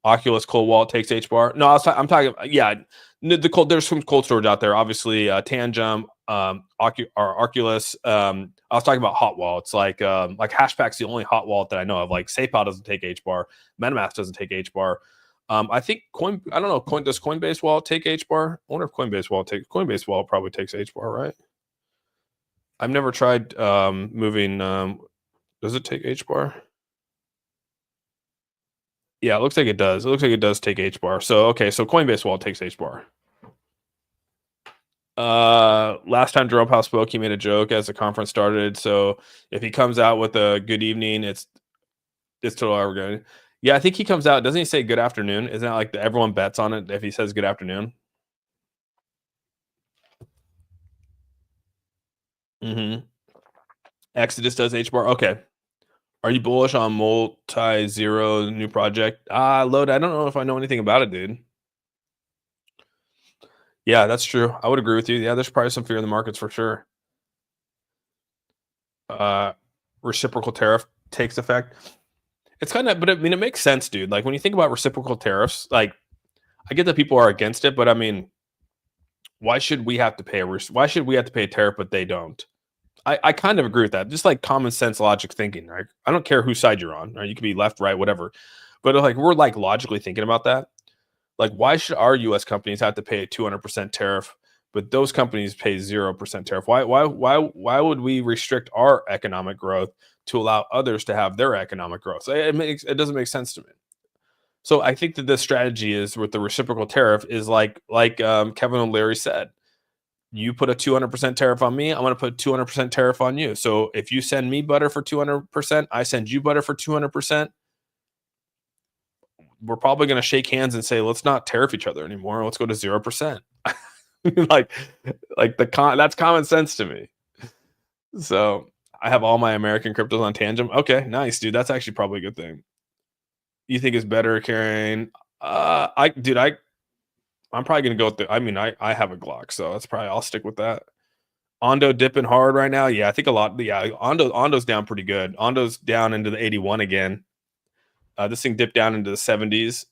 Oculus cold wallet takes H bar. No, I'm talking. Yeah, there's some cold storage out there. Obviously, Tangem, Oculus. I was talking about hot wallets, like Hashpack's the only hot wallet that I know of. Like SafePal doesn't take H bar. MetaMask doesn't take H bar. I think I don't know. Does Coinbase wallet take H bar? I wonder if Coinbase wallet probably takes H bar, right? I've never tried moving. Does it take H bar? Yeah, it looks like it does. It looks like it does take H bar. So okay, so Coinbase wallet takes H bar. Last time Jerome Powell spoke, he made a joke as the conference started. So if he comes out with a good evening, it's total evergreen. Yeah, I think he comes out. Doesn't he say good afternoon? Isn't that like everyone bets on it if he says good afternoon? Mm-hmm. Exodus does H bar. Okay. Are you bullish on multi-zero new project? Load. I don't know if I know anything about it, dude. Yeah, that's true. I would agree with you. Yeah, there's probably some fear in the markets for sure. Uh, Reciprocal tariff takes effect. It's kind of, but I mean, it makes sense, dude. Like when you think about reciprocal tariffs, like I get that people are against it, but I mean, why should we have to pay a tariff, but they don't? I kind of agree with that. Just like common sense logic thinking, right? I don't care whose side you're on, right? You could be left, right, whatever. But like we're like logically thinking about that. Like, why should our U.S. companies have to pay a 200% tariff, but those companies pay 0% tariff? Why would we restrict our economic growth to allow others to have their economic growth? It doesn't make sense to me. So I think that the strategy is with the reciprocal tariff is Kevin O'Leary said, you put a 200% tariff on me, I'm going to put 200% tariff on you. So if you send me butter for 200%, I send you butter for 200%. We're probably going to shake hands and say, let's not tariff each other anymore. Let's go to 0%. like that's common sense to me. So I have all my American cryptos on Tangem. Okay, nice, dude. That's actually probably a good thing. You think it's better carrying? I'm probably gonna go with I have a Glock, so that's probably I'll stick with that. Ondo dipping hard right now. Yeah, I think a lot. Yeah, Ondo's down pretty good. Ondo's down into the 81 again. This thing dipped down into the 70s.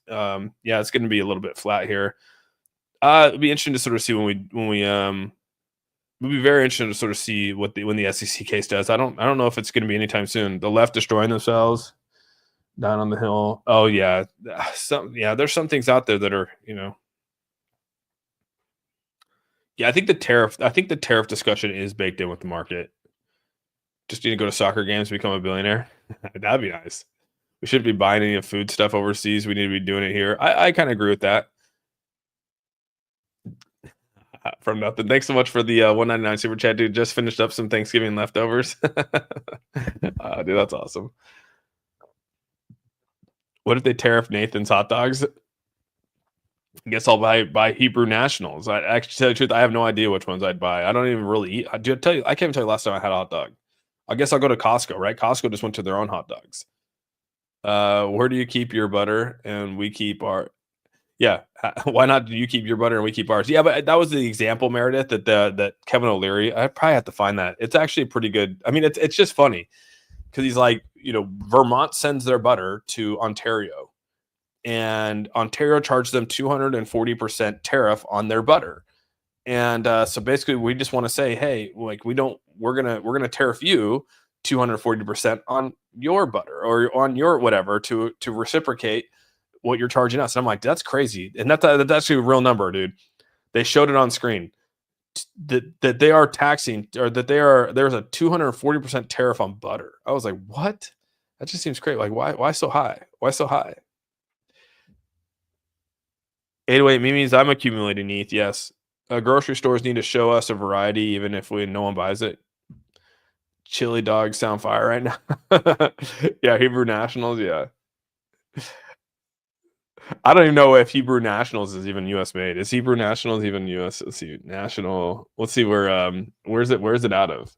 Yeah, it's going to be a little bit flat here. It'll be interesting to sort of see it'll be very interesting to sort of see when the SEC case does. I don't know if it's going to be anytime soon. The left destroying themselves down on the hill. Oh yeah, there's some things out there that are yeah. I think the tariff discussion is baked in with the market. Just need to go to soccer games, become a billionaire. That'd be nice. We shouldn't be buying any food stuff overseas. We need to be doing it here. I kind of agree with that. From nothing. Thanks so much for the 199 super chat, dude. Just finished up some Thanksgiving leftovers. Dude, that's awesome. What if they tariff Nathan's hot dogs? I guess I'll buy Hebrew Nationals. I actually, tell you the truth, I have no idea which ones I'd buy. I don't even really eat. I do tell you, I can't even tell you last time I had a hot dog. I guess I'll go to Costco, right? Costco just went to their own hot dogs. Where do you keep your butter and we keep our? Yeah, why not do you keep your butter and we keep ours? Yeah, but that was the example, Meredith, that Kevin O'Leary. I probably have to find that. It's actually pretty good. I mean, it's just funny because he's like, Vermont sends their butter to Ontario, and Ontario charged them 240% tariff on their butter. And so basically, we just want to say, hey, like we're gonna tariff you 240% on your butter or on your whatever to reciprocate what you're charging us. And I'm like, that's crazy. And that's actually a real number, dude. They showed it on screen that they are taxing, or that there's a 240% tariff on butter. I was like, what? That just seems crazy. Like, why so high? Why so high? 808 means I'm accumulating ETH. Yes. Grocery stores need to show us a variety, even if no one buys it. Chili dogs sound fire right now. Yeah, Hebrew Nationals. Yeah. I don't even know if Hebrew Nationals is even U.S. made. Is Hebrew Nationals even U.S.? Let's see, national. Let's see where's it out of?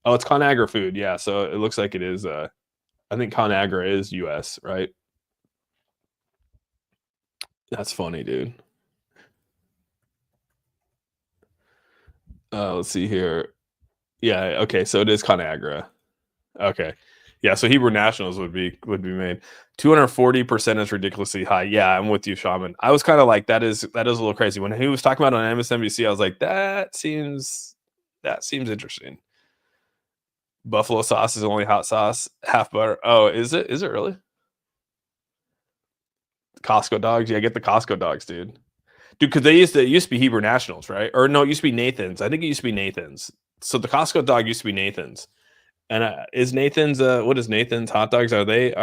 Oh, it's ConAgra food. Yeah, so it looks like it is. I think ConAgra is U.S. Right? That's funny, dude. Let's see here. Yeah, okay, so it is ConAgra. Okay. Yeah, so Hebrew Nationals would be made. 240% is ridiculously high. Yeah, I'm with you, Shaman. I was kind of like, that is a little crazy. When he was talking about it on MSNBC, I was like, that seems interesting. Buffalo sauce is only hot sauce, half butter. Oh, is it? Is it really? Costco dogs? Yeah, get the Costco dogs, dude. Dude, because it used to be Hebrew Nationals, right? Or no, it used to be Nathan's. I think it used to be Nathan's. So the Costco dog used to be Nathan's. And is Nathan's what is Nathan's hot dogs? Are they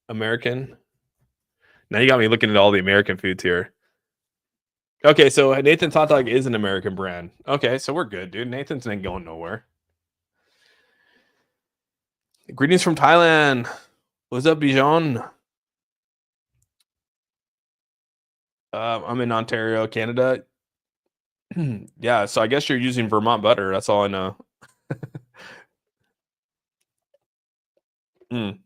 American? Now you got me looking at all the American foods here. Okay, so Nathan's hot dog is an American brand. Okay, so we're good, dude. Nathan's ain't going nowhere. Greetings from Thailand. What's up, Bijan? I'm in Ontario, Canada. Yeah, so I guess you're using Vermont butter. That's all I know. Mm.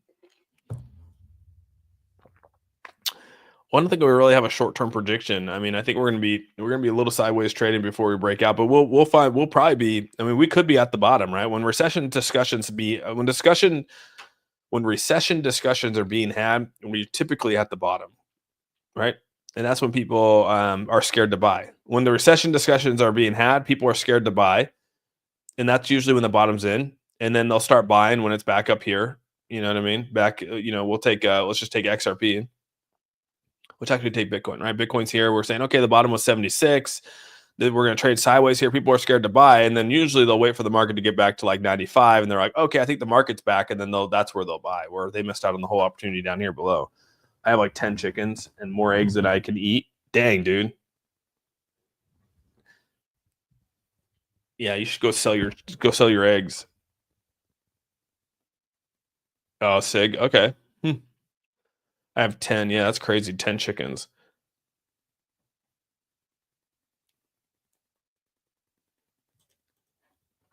Well, I don't think we really have a short-term prediction. I mean, I think we're gonna be a little sideways trading before we break out, but we'll probably be. I mean, we could be at the bottom, right? When recession discussions when recession discussions are being had, we're typically at the bottom, right? And that's when people are scared to buy. When the recession discussions are being had, people are scared to buy, and that's usually when the bottom's in, and then they'll start buying when it's back up here. You know what I mean? Back, we'll take let's just take XRP. Which actually take Bitcoin, right? Bitcoin's here. We're saying, okay, the bottom was 76. Then we're going to trade sideways here. People are scared to buy. And then usually they'll wait for the market to get back to like 95. And they're like, okay, I think the market's back. And then that's where they'll buy, where they missed out on the whole opportunity down here below. I have like 10 chickens and more eggs than I can eat. Dang, dude. Yeah, you should go sell your eggs. Oh, Sig. Okay. I have 10. Yeah, that's crazy. 10 chickens.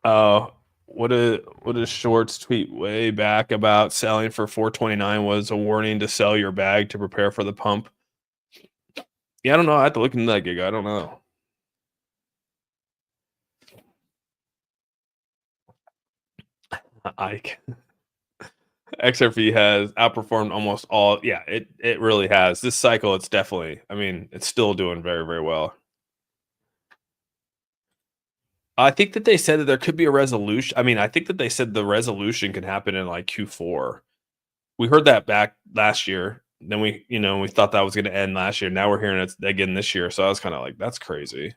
Oh, what a Shorts tweet way back about selling for 429 was a warning to sell your bag to prepare for the pump. Yeah, I don't know. I have to look into that gig. I don't know. Ike. XRP has outperformed almost all. Yeah, it really has. This cycle, it's definitely. I mean, it's still doing very, very well. I think that they said that there could be a resolution. I mean, I think that they said the resolution can happen in like Q4. We heard that back last year. Then we thought that was going to end last year. Now we're hearing it again this year. So I was kind of like, that's crazy.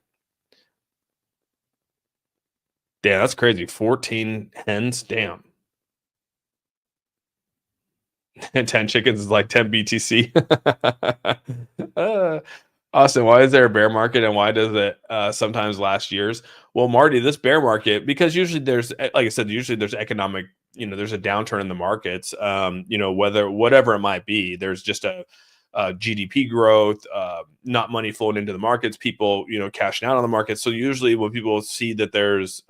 Damn, that's crazy. 14 hens. Damn. And 10 chickens is like 10 BTC. Austin, why is there a bear market and why does it sometimes last years? Well, Marty, this bear market, because usually there's, like I said, usually there's economic, there's a downturn in the markets, whatever it might be, there's just a GDP growth, not money flowing into the markets, people, cashing out on the markets. So usually when people see that there's,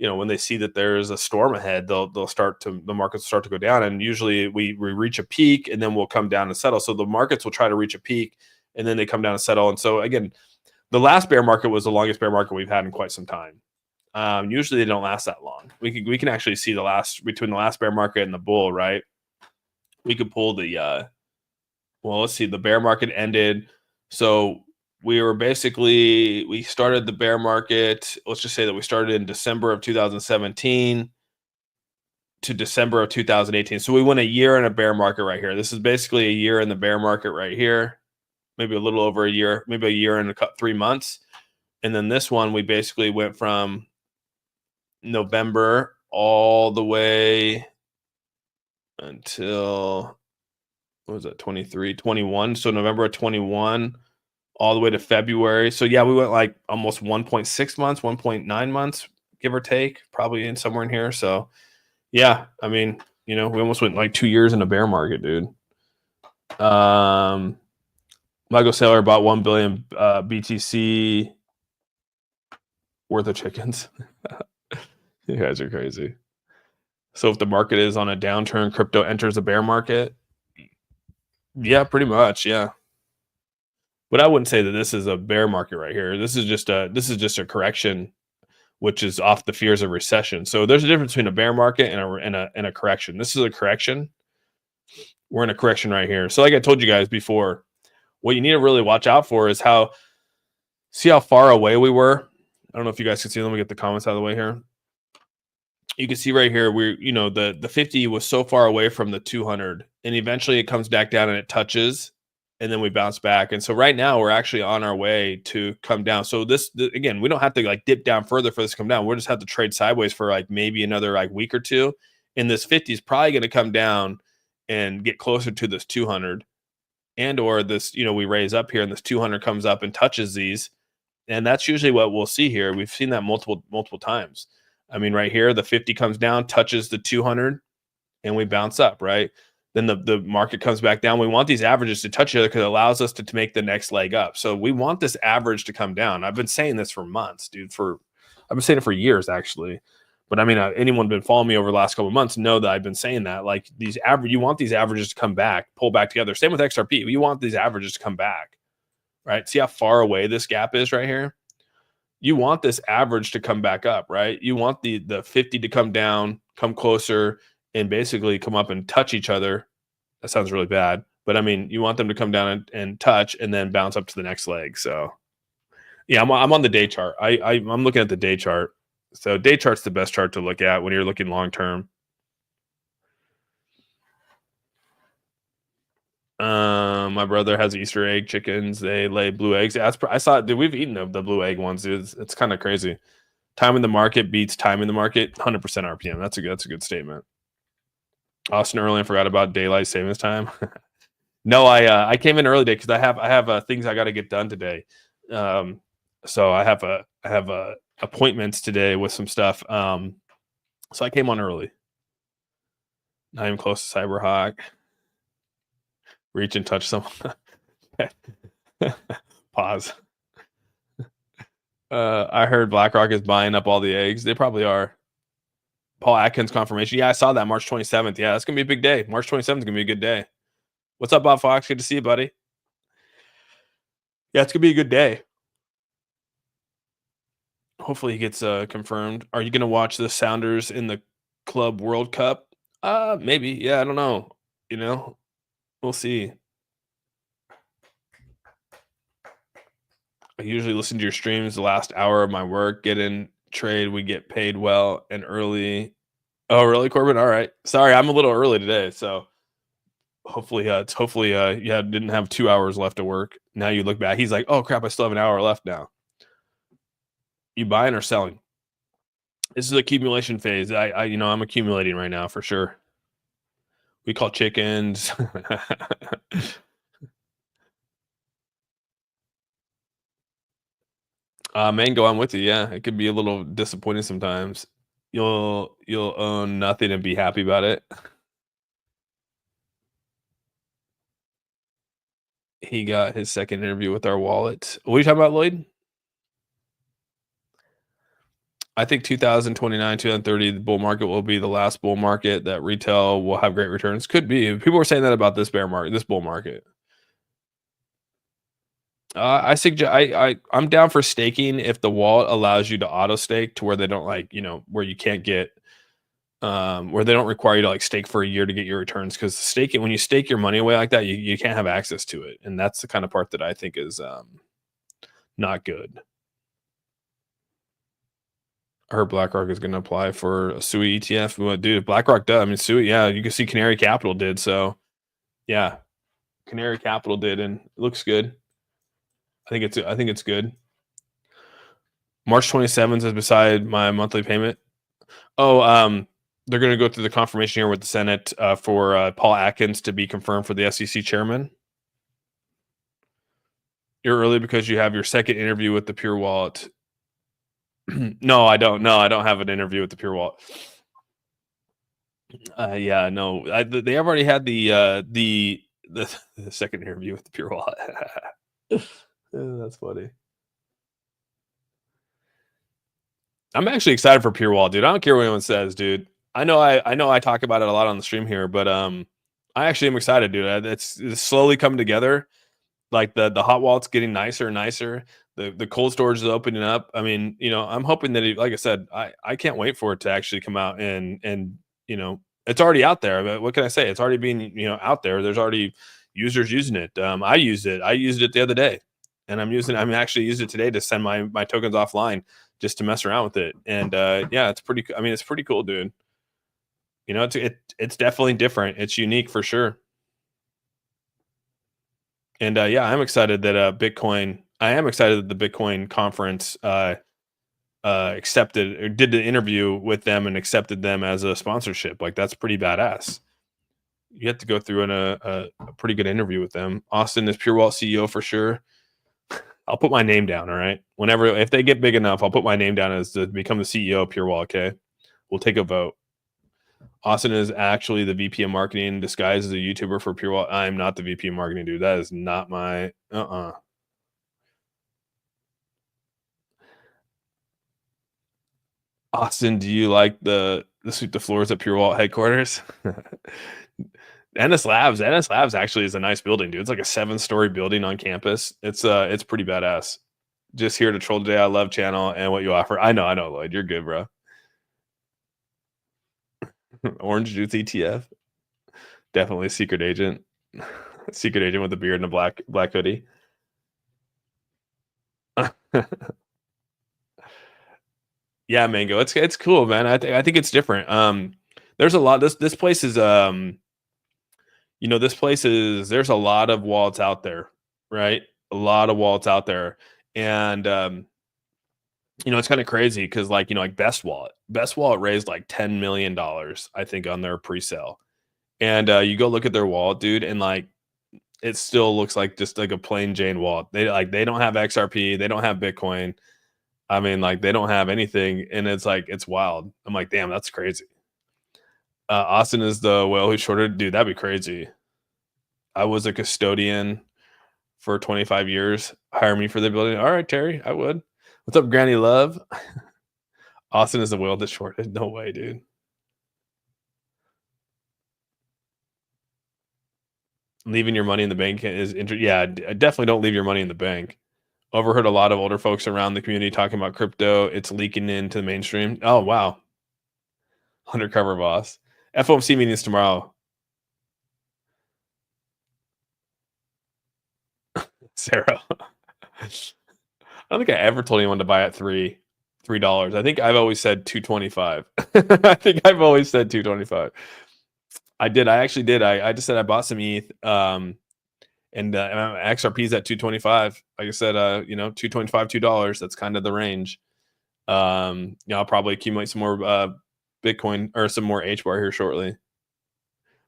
when they see that there's a storm ahead, the markets start to go down. And usually we reach a peak and then we'll come down and settle. So the markets will try to reach a peak and then they come down and settle. And so again, the last bear market was the longest bear market we've had in quite some time. Usually they don't last that long. We can actually see between the last bear market and the bull, right? We could pull let's see, the bear market ended. So we started the bear market. Let's just say that we started in December of 2017 to December of 2018. So we went a year in a bear market right here. This is basically a year in the bear market right here. Maybe a little over a year, maybe a year and 3 months. And then this one, we basically went from November all the way until, what was that, 23, 21. So November of 21 all the way to February. So yeah, we went like almost 1.6 months, 1.9 months, give or take, probably in somewhere in here. So yeah, I mean, we almost went like 2 years in a bear market, dude. Michael Saylor bought 1 billion BTC worth of chickens. You guys are crazy. So if the market is on a downturn, crypto enters a bear market. Yeah, pretty much. Yeah. But I wouldn't say that this is a bear market right here. This is just a correction, which is off the fears of recession. So there's a difference between a bear market and a correction. This is a correction. We're in a correction right here. So like I told you guys before, what you need to really watch out for is see how far away we were. I don't know if you guys can see. Let me get the comments out of the way here. You can see right here, the 50 was so far away from the 200, and eventually it comes back down and it touches, and then we bounce back. And so right now we're actually on our way to come down. So again, we don't have to like dip down further for this to come down. We'll just have to trade sideways for like maybe another like week or two. And this 50 is probably going to come down and get closer to this 200, and or this, we raise up here and this 200 comes up and touches these. And that's usually what we'll see here. We've seen that multiple times. I mean, right here, the 50 comes down, touches the 200, and we bounce up, right? Then the market comes back down. We want these averages to touch each other because it allows us to make the next leg up. So we want this average to come down. I've been saying this for months, dude. I've been saying it for years, actually. But I mean, anyone been following me over the last couple of months know that I've been saying that. Like you want these averages to come back, pull back together. Same with XRP. You want these averages to come back, right? See how far away this gap is right here? You want this average to come back up, right? You want the 50 to come down, come closer, and basically come up and touch each other. That sounds really bad, but I mean, you want them to come down and touch and then bounce up to the next leg. So yeah, I'm on the day chart. I'm looking at the day chart. So day chart's the best chart to look at when you're looking long term. My brother has Easter egg chickens. They lay blue eggs. Yeah, I saw it. Dude, we've eaten the blue egg ones. Dude. It's kind of crazy. Time in the market beats time in the market. 100% RPM. That's a good statement. Austin early and forgot about daylight savings time. No, I came in early today because I have things I got to get done today. So I have appointments today with some stuff. So I came on early. Not even close to Cyberhawk. Reach and touch someone. Pause. I heard BlackRock is buying up all the eggs. They probably are. Paul Atkins confirmation. Yeah, I saw that March 27th. Yeah, that's going to be a big day. March 27th is going to be a good day. What's up, Bob Fox? Good to see you, buddy. Yeah, it's going to be a good day. Hopefully he gets confirmed. Are you going to watch the Sounders in the Club World Cup? Maybe. Yeah, I don't know. We'll see. I usually listen to your streams the last hour of my work. Get in trade. We get paid well and early. Oh, really, Corbin? All right. Sorry, I'm a little early today. So hopefully didn't have 2 hours left to work. Now you look back. He's like, oh crap, I still have an hour left now. You buying or selling? This is accumulation phase. I'm accumulating right now for sure. We call chickens. Mango, I'm with you. Yeah, it could be a little disappointing sometimes. You'll own nothing and be happy about it. He got his second interview with our wallet. What are you talking about, Lloyd? I think 2029, 2030, the bull market will be the last bull market that retail will have great returns. Could be. People were saying that about this bear market, this bull market. I suggest I'm down for staking if the wallet allows you to auto stake to where they don't where you can't get where they don't require you to like stake for a year to get your returns, because staking, when you stake your money away like that, you can't have access to it, and that's the kind of part that I think is not good. I heard BlackRock is going to apply for a SUI ETF. Well, dude, if BlackRock does, I mean, SUI, yeah, you can see Canary Capital did. So, yeah, Canary Capital did, and it looks good. I think it's good. March 27th is beside my monthly payment. Oh, they're going to go through the confirmation here with the Senate for Paul Atkins to be confirmed for the SEC chairman. You're early because you have your second interview with the Pure Wallet. No, I don't. No, I don't have an interview with the Pure Wallet. Yeah, no, they have already had the second interview with the Pure Wallet. That's funny. I'm actually excited for Pure Wallet, dude. I don't care what anyone says, dude. I know I talk about it a lot on the stream here, but I actually am excited, dude. It's slowly coming together. Like the hot wallet's getting nicer and nicer. The cold storage is opening up. I mean, I'm hoping that like I said, I can't wait for it to actually come out, and it's already out there. But what can I say? It's already being out there. There's already users using it. I used it. I used it the other day, and I'm actually using it today to send my tokens offline just to mess around with it. And yeah, it's pretty. I mean, it's pretty cool, dude. It's definitely different. It's unique for sure. And yeah, I'm excited that Bitcoin. I am excited that the Bitcoin conference accepted or did the interview with them and accepted them as a sponsorship. Like, that's pretty badass. You have to go through a pretty good interview with them. Austin is Pure Wallet CEO for sure. I'll put my name down. All right. If they get big enough, I'll put my name down as to become the CEO of Pure Wallet. Okay. We'll take a vote. Austin is actually the VP of marketing disguised as a YouTuber for Pure Wallet. I'm not the VP of marketing, dude. That is not my Austin, do you like the sweep the floors at Pure Wallet headquarters? NS Labs actually is a nice building, dude. It's like a 7-story building on campus. It's pretty badass. Just here to troll today. I love channel and what you offer. I know, Lloyd. You're good, bro. Orange juice ETF. Definitely secret agent. Secret agent with a beard and a black hoodie. Yeah, Mango. It's cool, man. I think it's different. There's a lot. This place is there's a lot of wallets out there, right? A lot of wallets out there, and it's kind of crazy because like Best Wallet raised like $10 million, I think, on their pre-sale, and you go look at their wallet, dude, and like it still looks like just like a plain Jane wallet. They don't have XRP, they don't have Bitcoin. I mean, like, they don't have anything, and it's like, it's wild. I'm like, damn, that's crazy. Austin is the whale who shorted. Dude, that'd be crazy. I was a custodian for 25 years. Hire me for the building. All right, Terry, I would. What's up, Granny Love? Austin is the whale that shorted. No way, dude. Leaving your money in the bank is yeah, definitely don't leave your money in the bank. Overheard a lot of older folks around the community talking about crypto. It's leaking into the mainstream. Oh, wow. Undercover boss. FOMC meetings tomorrow. Sarah. I don't think I ever told anyone to buy at $3. I think I've always said 225. I think I've always said 225. I did. I actually did. I just said I bought some ETH. And XRP is at 225. Like I said, 225, $2. That's kind of the range. I'll probably accumulate some more Bitcoin or some more H bar here shortly.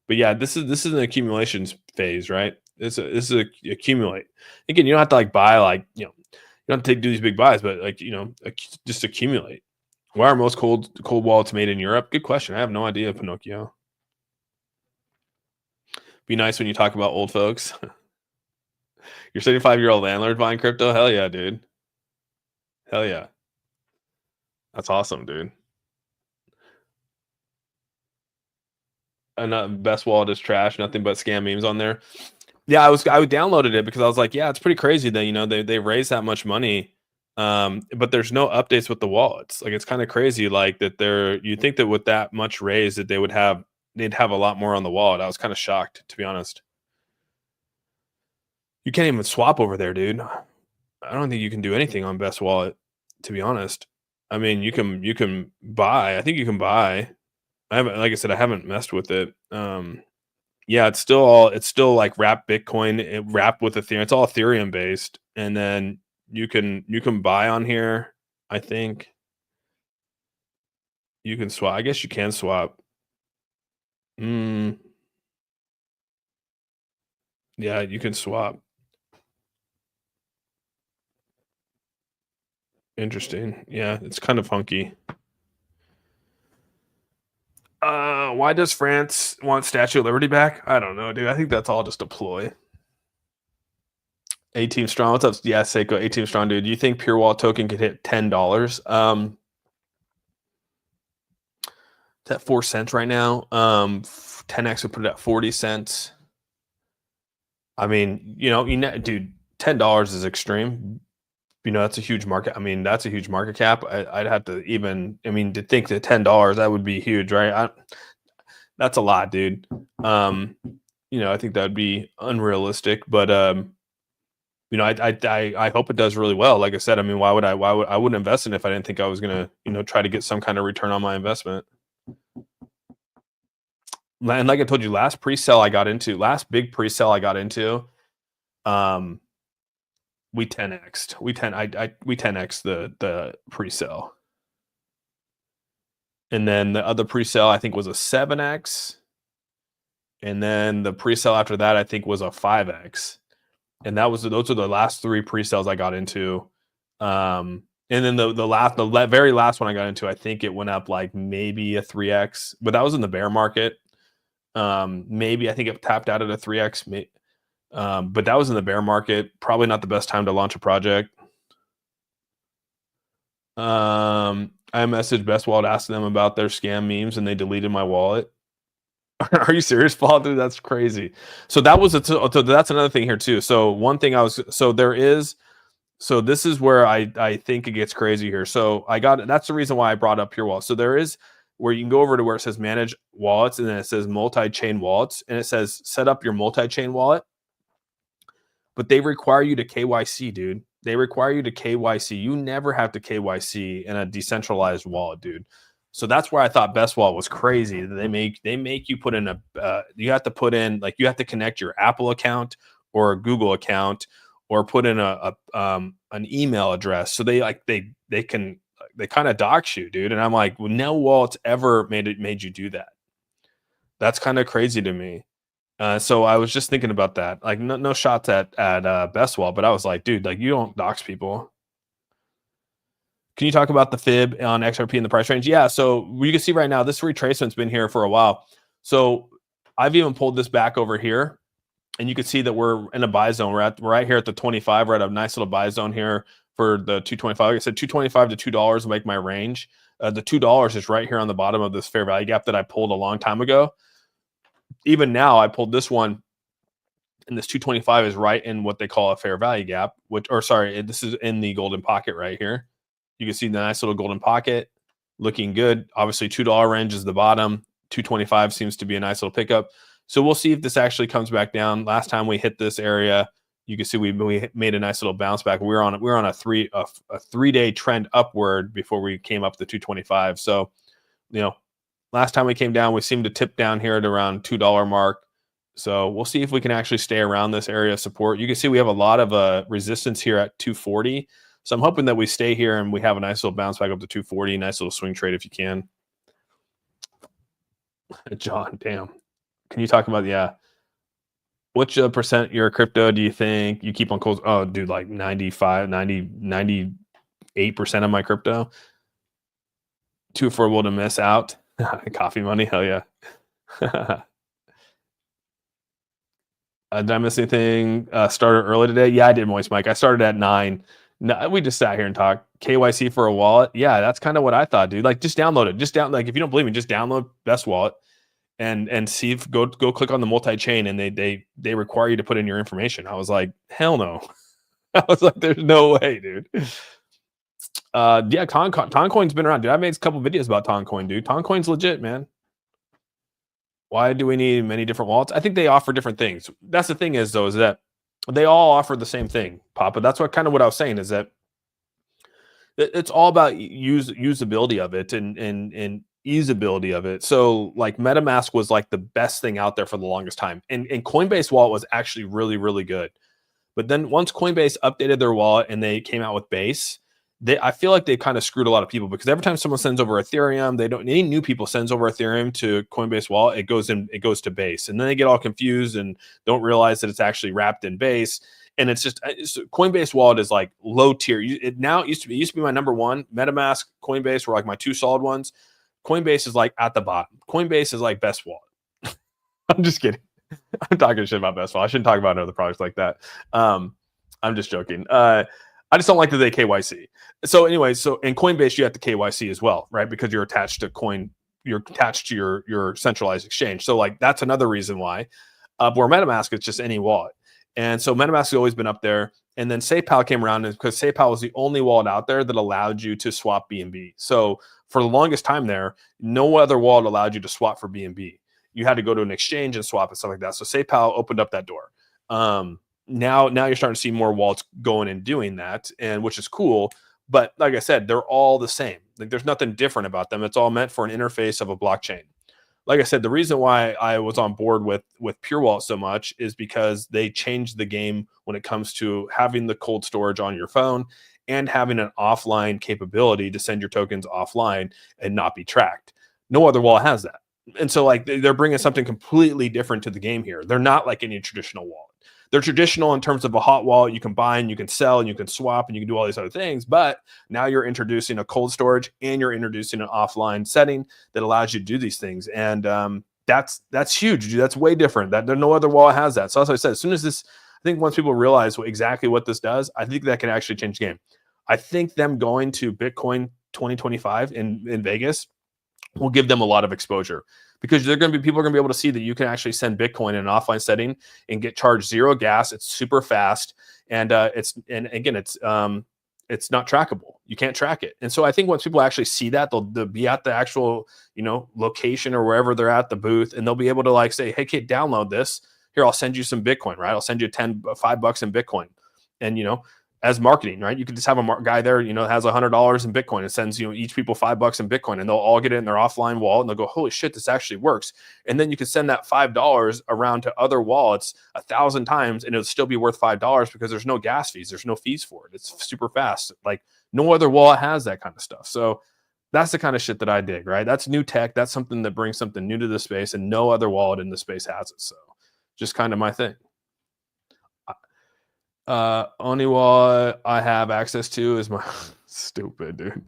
But yeah, this is an accumulation phase, right? This is accumulate. Again, you don't have to like buy like don't have to do these big buys, but like, just accumulate. Why are most cold wallets made in Europe? Good question. I have no idea, Pinocchio. Be nice when you talk about old folks. Your 75-year-old landlord buying crypto? Hell yeah, dude. Hell yeah. That's awesome, dude. And best wallet is trash. Nothing but scam memes on there. Yeah, I downloaded it because I was like, yeah, it's pretty crazy that they raised that much money, but there's no updates with the wallets. Like it's kind of crazy, like that you think that with that much raise that they'd have a lot more on the wallet. I was kind of shocked, to be honest. You can't even swap over there, dude. I don't think you can do anything on Best Wallet, to be honest. I mean, you can buy. I think you can buy. I haven't, like I said, I haven't messed with it. Yeah, it's still like wrap Bitcoin, wrap with Ethereum. It's all Ethereum based, and then you can buy on here. I think you can swap. I guess you can swap. Mm, yeah, you can swap. Interesting. Yeah, it's kind of funky. Why does France want Statue of Liberty back? I don't know, dude. I think that's all just a ploy. 18 strong. What's up? Yeah, Seiko, 18 strong, dude. Do you think Pure Wall token could hit $10? It's at 4 cents right now. 10x would put it at 40 cents. I mean, dude, $10 is extreme. That's a huge market. I mean, that's a huge market cap. I'd have to to think that $10, that would be huge, right? That's a lot, dude. I think that would be unrealistic, but I hope it does really well. Like I said, I mean, why would I wouldn't invest in it if I didn't think I was gonna, try to get some kind of return on my investment. And like I told you, last big pre-sale I got into, we 10x'd. We 10x the pre-sale. And then the other pre-sale I think was a 7x. And then the pre-sale after that I think was a 5x. And those are the last 3 pre-sales I got into. And then the very last one I got into, I think it went up like maybe a 3x, but that was in the bear market. Maybe I think it tapped out at a 3x. But that was in the bear market. Probably not the best time to launch a project. I messaged Best Wallet, asked them about their scam memes, and they deleted my wallet. Are you serious, Paul? Dude, that's crazy. So that's another thing here too. So one thing this is where I think it gets crazy here. So that's the reason why I brought up Pure Wallet. So there is where you can go over to where it says manage wallets, and then it says multi-chain wallets, and it says set up your multi-chain wallet. But they require you to KYC, dude. They require you to KYC. You never have to KYC in a decentralized wallet, dude. So that's where I thought Best Wallet was crazy. They make you put in you have to connect your Apple account or a Google account or put in an email address. So they kind of dox you, dude. And I'm like, well, no wallet's ever made you do that. That's kind of crazy to me. So I was just thinking about that. Like no shots at Best Wallet, but I was like, dude, like you don't dox people. Can you talk about the fib on XRP and the price range? Yeah, so you can see right now this retracement's been here for a while. So I've even pulled this back over here, and you can see that we're in a buy zone. We're right here at the 25. We're at a nice little buy zone here for the 225. Like I said, $2.25 to $2 will make my range. The $2 is right here on the bottom of this fair value gap that I pulled a long time ago. Even now, I pulled this one, and this 225 is right in what they call a fair value gap. This is in the golden pocket right here. You can see the nice little golden pocket looking good. Obviously, $2 range is the bottom. 225 seems to be a nice little pickup. So we'll see if this actually comes back down. Last time we hit this area, you can see we made a nice little bounce back. We were on a 3-day trend upward before we came up to 225. So, last time we came down, we seemed to tip down here at around $2 mark. So we'll see if we can actually stay around this area of support. You can see we have a lot of resistance here at 240. So I'm hoping that we stay here and we have a nice little bounce back up to 240. Nice little swing trade if you can. John, damn. Can you talk about, yeah. Which percent your crypto do you think you keep on cold? Oh, dude, like 95, 90, 98% of my crypto. Too affordable to miss out. Coffee money, hell yeah. Did I miss anything? Started early today? Yeah, I did, Moist Mike. I started at 9. No, we just sat here and talked. KYC for a wallet? Yeah, that's kind of what I thought, dude. Like, just download it. Like, if you don't believe me, just download Best Wallet and see if go click on the multi-chain, and they require you to put in your information. I was like, hell no. I was like, there's no way, dude. Yeah, Toncoin's been around, dude. I made a couple videos about Toncoin, dude. Toncoin's legit, man. Why do we need many different wallets? I think they offer different things. That's the thing is, though, is that they all offer the same thing, Papa. That's what I was saying, is that it's all about usability of it and easeability of it. So like MetaMask was like the best thing out there for the longest time, and Coinbase wallet was actually really, really good. But then once Coinbase updated their wallet and they came out with Base, I feel like they kind of screwed a lot of people, because every time someone sends over Ethereum, any new people sends over Ethereum to Coinbase wallet, it goes to Base, and then they get all confused and don't realize that it's actually wrapped in Base. And it's just Coinbase wallet is like low tier. It used to be my number one. MetaMask, Coinbase were like my two solid ones. Coinbase is like at the bottom. Coinbase is like best wallet. I'm just kidding. I'm talking shit about best wallet. I shouldn't talk about other products like that. I'm just joking. I just don't like that they KYC. So anyway, in Coinbase you have to KYC as well, right? Because you're attached to your centralized exchange. So like that's another reason why. Where MetaMask, it's just any wallet. And so MetaMask has always been up there. And then SafePal came around, because SafePal was the only wallet out there that allowed you to swap BNB. So for the longest time there, no other wallet allowed you to swap for BNB. You had to go to an exchange and swap and stuff like that. So SafePal opened up that door. Now you're starting to see more wallets going and doing that, and which is cool. But like I said, they're all the same. Like there's nothing different about them. It's all meant for an interface of a blockchain. Like I said, the reason why I was on board with Pure Wallet so much is because they changed the game when it comes to having the cold storage on your phone and having an offline capability to send your tokens offline and not be tracked. No other wallet has that. And so like they're bringing something completely different to the game here. They're not like any traditional wallet. They're traditional in terms of a hot wallet. You can buy and you can sell and you can swap and you can do all these other things. But now you're introducing a cold storage and you're introducing an offline setting that allows you to do these things. And that's huge. That's way different. No other wallet has that. So as I said, as soon as this, I think once people realize exactly what this does, I think that can actually change the game. I think them going to Bitcoin 2025 in Vegas will give them a lot of exposure, because people are going to be able to see that you can actually send Bitcoin in an offline setting and get charged zero gas. It's super fast, and it's not trackable. You can't track it. And so I think once people actually see that, they'll be at the actual location or wherever they're at the booth, and they'll be able to like say, hey kid, download this. Here, I'll send you some Bitcoin, right? I'll send you $5 in Bitcoin, and as marketing, right? You could just have a guy there, has $100 in Bitcoin and sends, each people $5 in Bitcoin, and they'll all get it in their offline wallet, and they'll go, holy shit, this actually works. And then you can send that $5 around to other wallets 1,000 times, and it'll still be worth $5 because there's no gas fees. There's no fees for it. It's super fast. Like no other wallet has that kind of stuff. So that's the kind of shit that I dig, right? That's new tech. That's something that brings something new to the space, and no other wallet in the space has it. So just kind of my thing. Only wallet I have access to is my stupid, dude.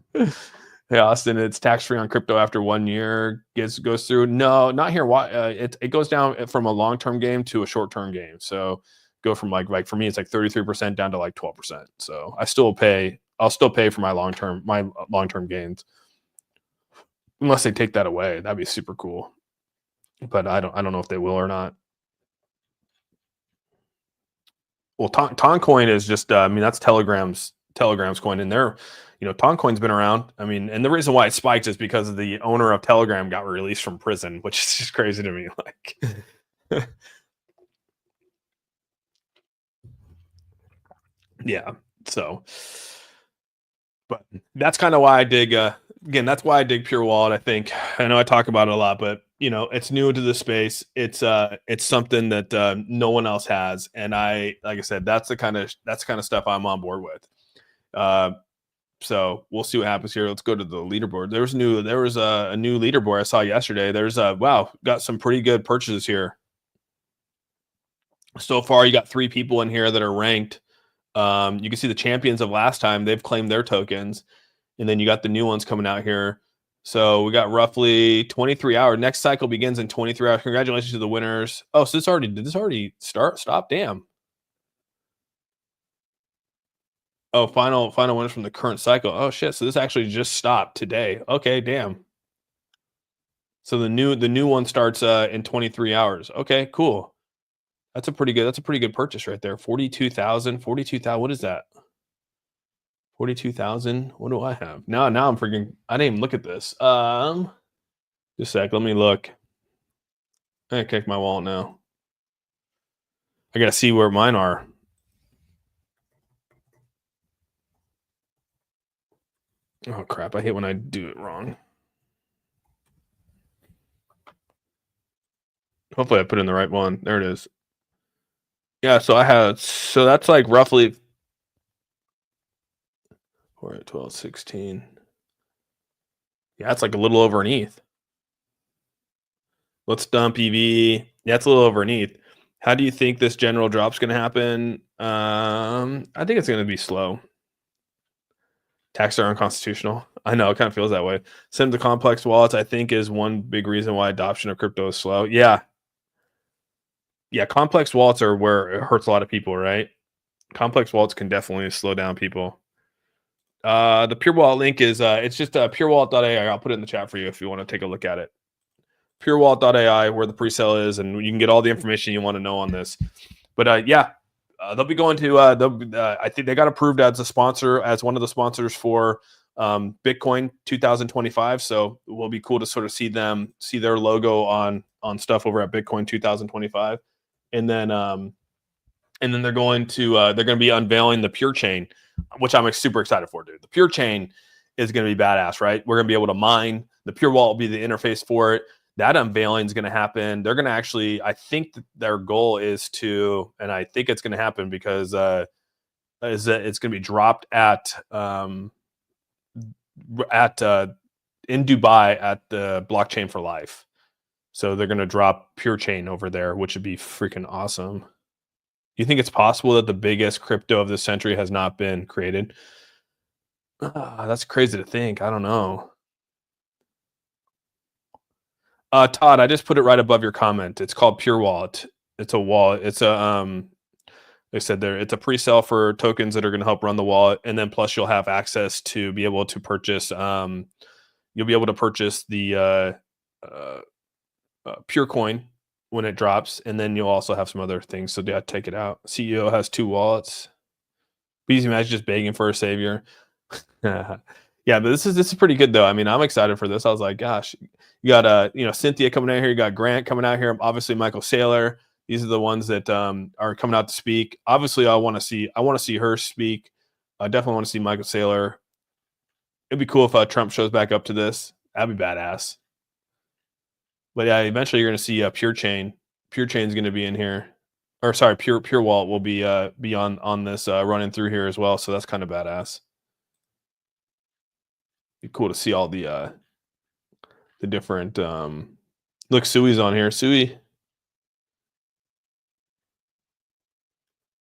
Hey Austin, it's tax-free on crypto after 1 year goes through. No, not here. Why? It goes down from a long-term game to a short-term game. So go from like for me, it's like 33% down to like 12%. So I'll still pay for my long-term gains, unless they take that away. That'd be super cool. But I don't know if they will or not. Well, Toncoin is just, that's Telegram's coin, and Toncoin's been around. I mean, and the reason why it spiked is because the owner of Telegram got released from prison, which is just crazy to me. Like, yeah. So, but that's kind of why I dig. Again, that's why I dig Pure Wallet. I think I know I talk about it a lot, but it's new to the space. It's something that no one else has, and like I said, that's the kind of stuff I'm on board with. So we'll see what happens here. Let's go to the leaderboard. There was a new leaderboard I saw yesterday. There's got some pretty good purchases here. So far, you got 3 people in here that are ranked. You can see the champions of last time, they've claimed their tokens. And then you got the new ones coming out here. So we got roughly 23 hours. Next cycle begins in 23 hours. Congratulations to the winners. Oh, so did this already start? Stop. Damn. Oh, final winners from the current cycle. Oh shit. So this actually just stopped today. Okay, damn. So the new one starts in 23 hours. Okay, cool. That's a pretty good purchase right there. 42,000. What is that? 42,000. What do I have? Now I'm freaking I didn't even look at this. Just a sec, let me look. I gotta kick my wallet now. I gotta see where mine are. Oh crap! I hate when I do it wrong. Hopefully, I put in the right one. There it is. Yeah, so that's like roughly 4, 12, 16. Yeah, that's like a little over an ETH. Let's dump EV. Yeah, it's a little over an ETH. How do you think this general drop's going to happen? I think it's going to be slow. Taxes are unconstitutional. I know it kind of feels that way. Send to complex wallets, I think, is one big reason why adoption of crypto is slow. Yeah, complex wallets are where it hurts a lot of people, right? Complex wallets can definitely slow down people. The Pure Wallet link is it's just purewallet.ai. I'll put it in the chat for you if you want to take a look at it. Purewallet.ai, where the pre-sale is, and you can get all the information you want to know on this. But they'll be going to. I think they got approved as a sponsor, as one of the sponsors for Bitcoin 2025. So it will be cool to sort of see their logo on stuff over at Bitcoin 2025, and then they're going to be unveiling the Pure Chain, which I'm super excited for, dude. The Pure Chain is going to be badass, right? We're going to be able to mine. The Pure Wallet will be the interface for it. That unveiling is going to happen. They're going to actually, I think that their goal is to, and I think it's going to happen because is that it's going to be dropped at in Dubai at the Blockchain for Life. So they're going to drop Pure Chain over there, which would be freaking awesome. You think it's possible that the biggest crypto of the century has not been created? That's crazy to think. I don't know. Todd, I just put it right above your comment. It's called Pure Wallet. It's a wallet. It's a they said there. It's a pre-sale for tokens that are going to help run the wallet, and then plus you'll have access to be able to purchase. You'll be able to purchase the Pure Coin when it drops, and then you'll also have some other things. So yeah, take it out. CEO has 2 wallets. Beezy Match just begging for a savior. Yeah, but this is pretty good though. I mean, I'm excited for this. I was like, gosh, you got Cynthia coming out here. You got Grant coming out here. Obviously, Michael Saylor. These are the ones that are coming out to speak. Obviously, I want to see her speak. I definitely want to see Michael Saylor. It'd be cool if Trump shows back up to this. That'd be badass. But yeah, eventually you're going to see Pure Chain. Pure Chain's going to be in here, or sorry, Pure Wallet will be on this running through here as well. So that's kind of badass. Be cool to see all the different. Look, Sui's on here. Sui.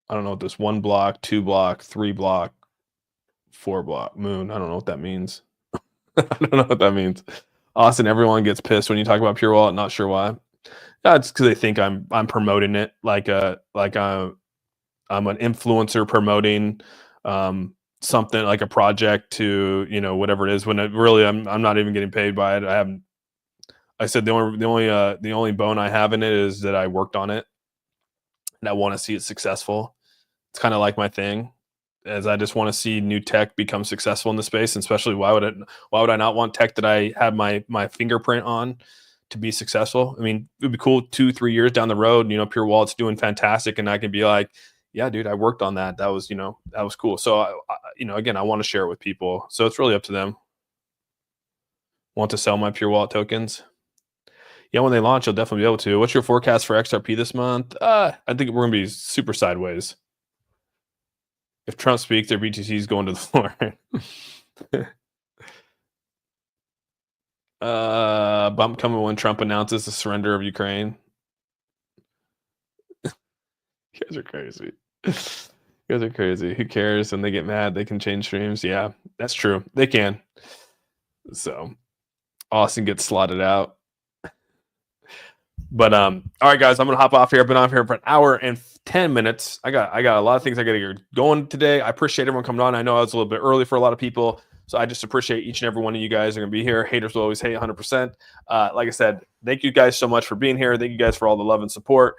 I don't know what this 1 block, 2 block, 3 block, 4 block moon. I don't know what that means. I don't know what that means. Austin, everyone gets pissed when you talk about Pure Wallet. Not sure why. Yeah, it's because they think I'm promoting it like I'm an influencer promoting something like a project to whatever it is. When really I'm not even getting paid by it. I said the only bone I have in it is that I worked on it and I want to see it successful. It's kind of like my thing, as I just want to see new tech become successful in the space. And especially, why would I not want tech that I have my fingerprint on to be successful? I mean, it'd be cool 2-3 years down the road, Pure Wallet's doing fantastic, and I can be like, yeah, dude, I worked on that. That was cool. So again, I want to share it with people. So it's really up to them. Want to sell my Pure Wallet tokens? Yeah, when they launch, you'll definitely be able to. What's your forecast for XRP this month? I think we're gonna be super sideways. If Trump speaks, their BTC is going to the floor. Bump coming when Trump announces the surrender of Ukraine. You guys are crazy. You guys are crazy. Who cares? When they get mad, they can change streams. Yeah, that's true. They can. So Austin gets slotted out. But all right, guys, I'm gonna hop off here. I've been off here for an hour and 10 minutes. I got a lot of things I gotta get going today. I appreciate everyone coming on. I know I was a little bit early for a lot of people, so I just appreciate each and every one of you guys are gonna be here. Haters will always hate 100%. Like I said, thank you guys so much for being here. Thank you guys for all the love and support.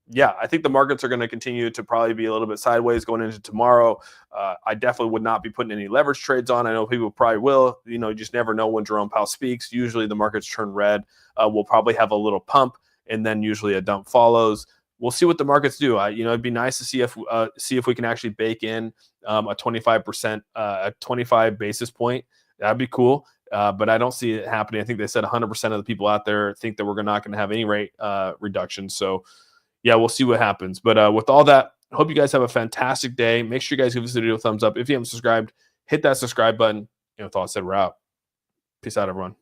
Yeah, I think the markets are going to continue to probably be a little bit sideways going into tomorrow. I definitely would not be putting any leverage trades on. I know people probably will. You just never know when Jerome Powell speaks. Usually the markets turn red. We'll probably have a little pump, and then usually a dump follows. We'll see what the markets do. It'd be nice to see if we can actually bake in a 25%, a 25 basis point. That'd be cool. But I don't see it happening. I think they said 100% of the people out there think that we're not going to have any rate reduction. So yeah, we'll see what happens. But with all that, I hope you guys have a fantastic day. Make sure you guys give this video a thumbs up. If you haven't subscribed, hit that subscribe button. With all that said, we're out. Peace out, everyone.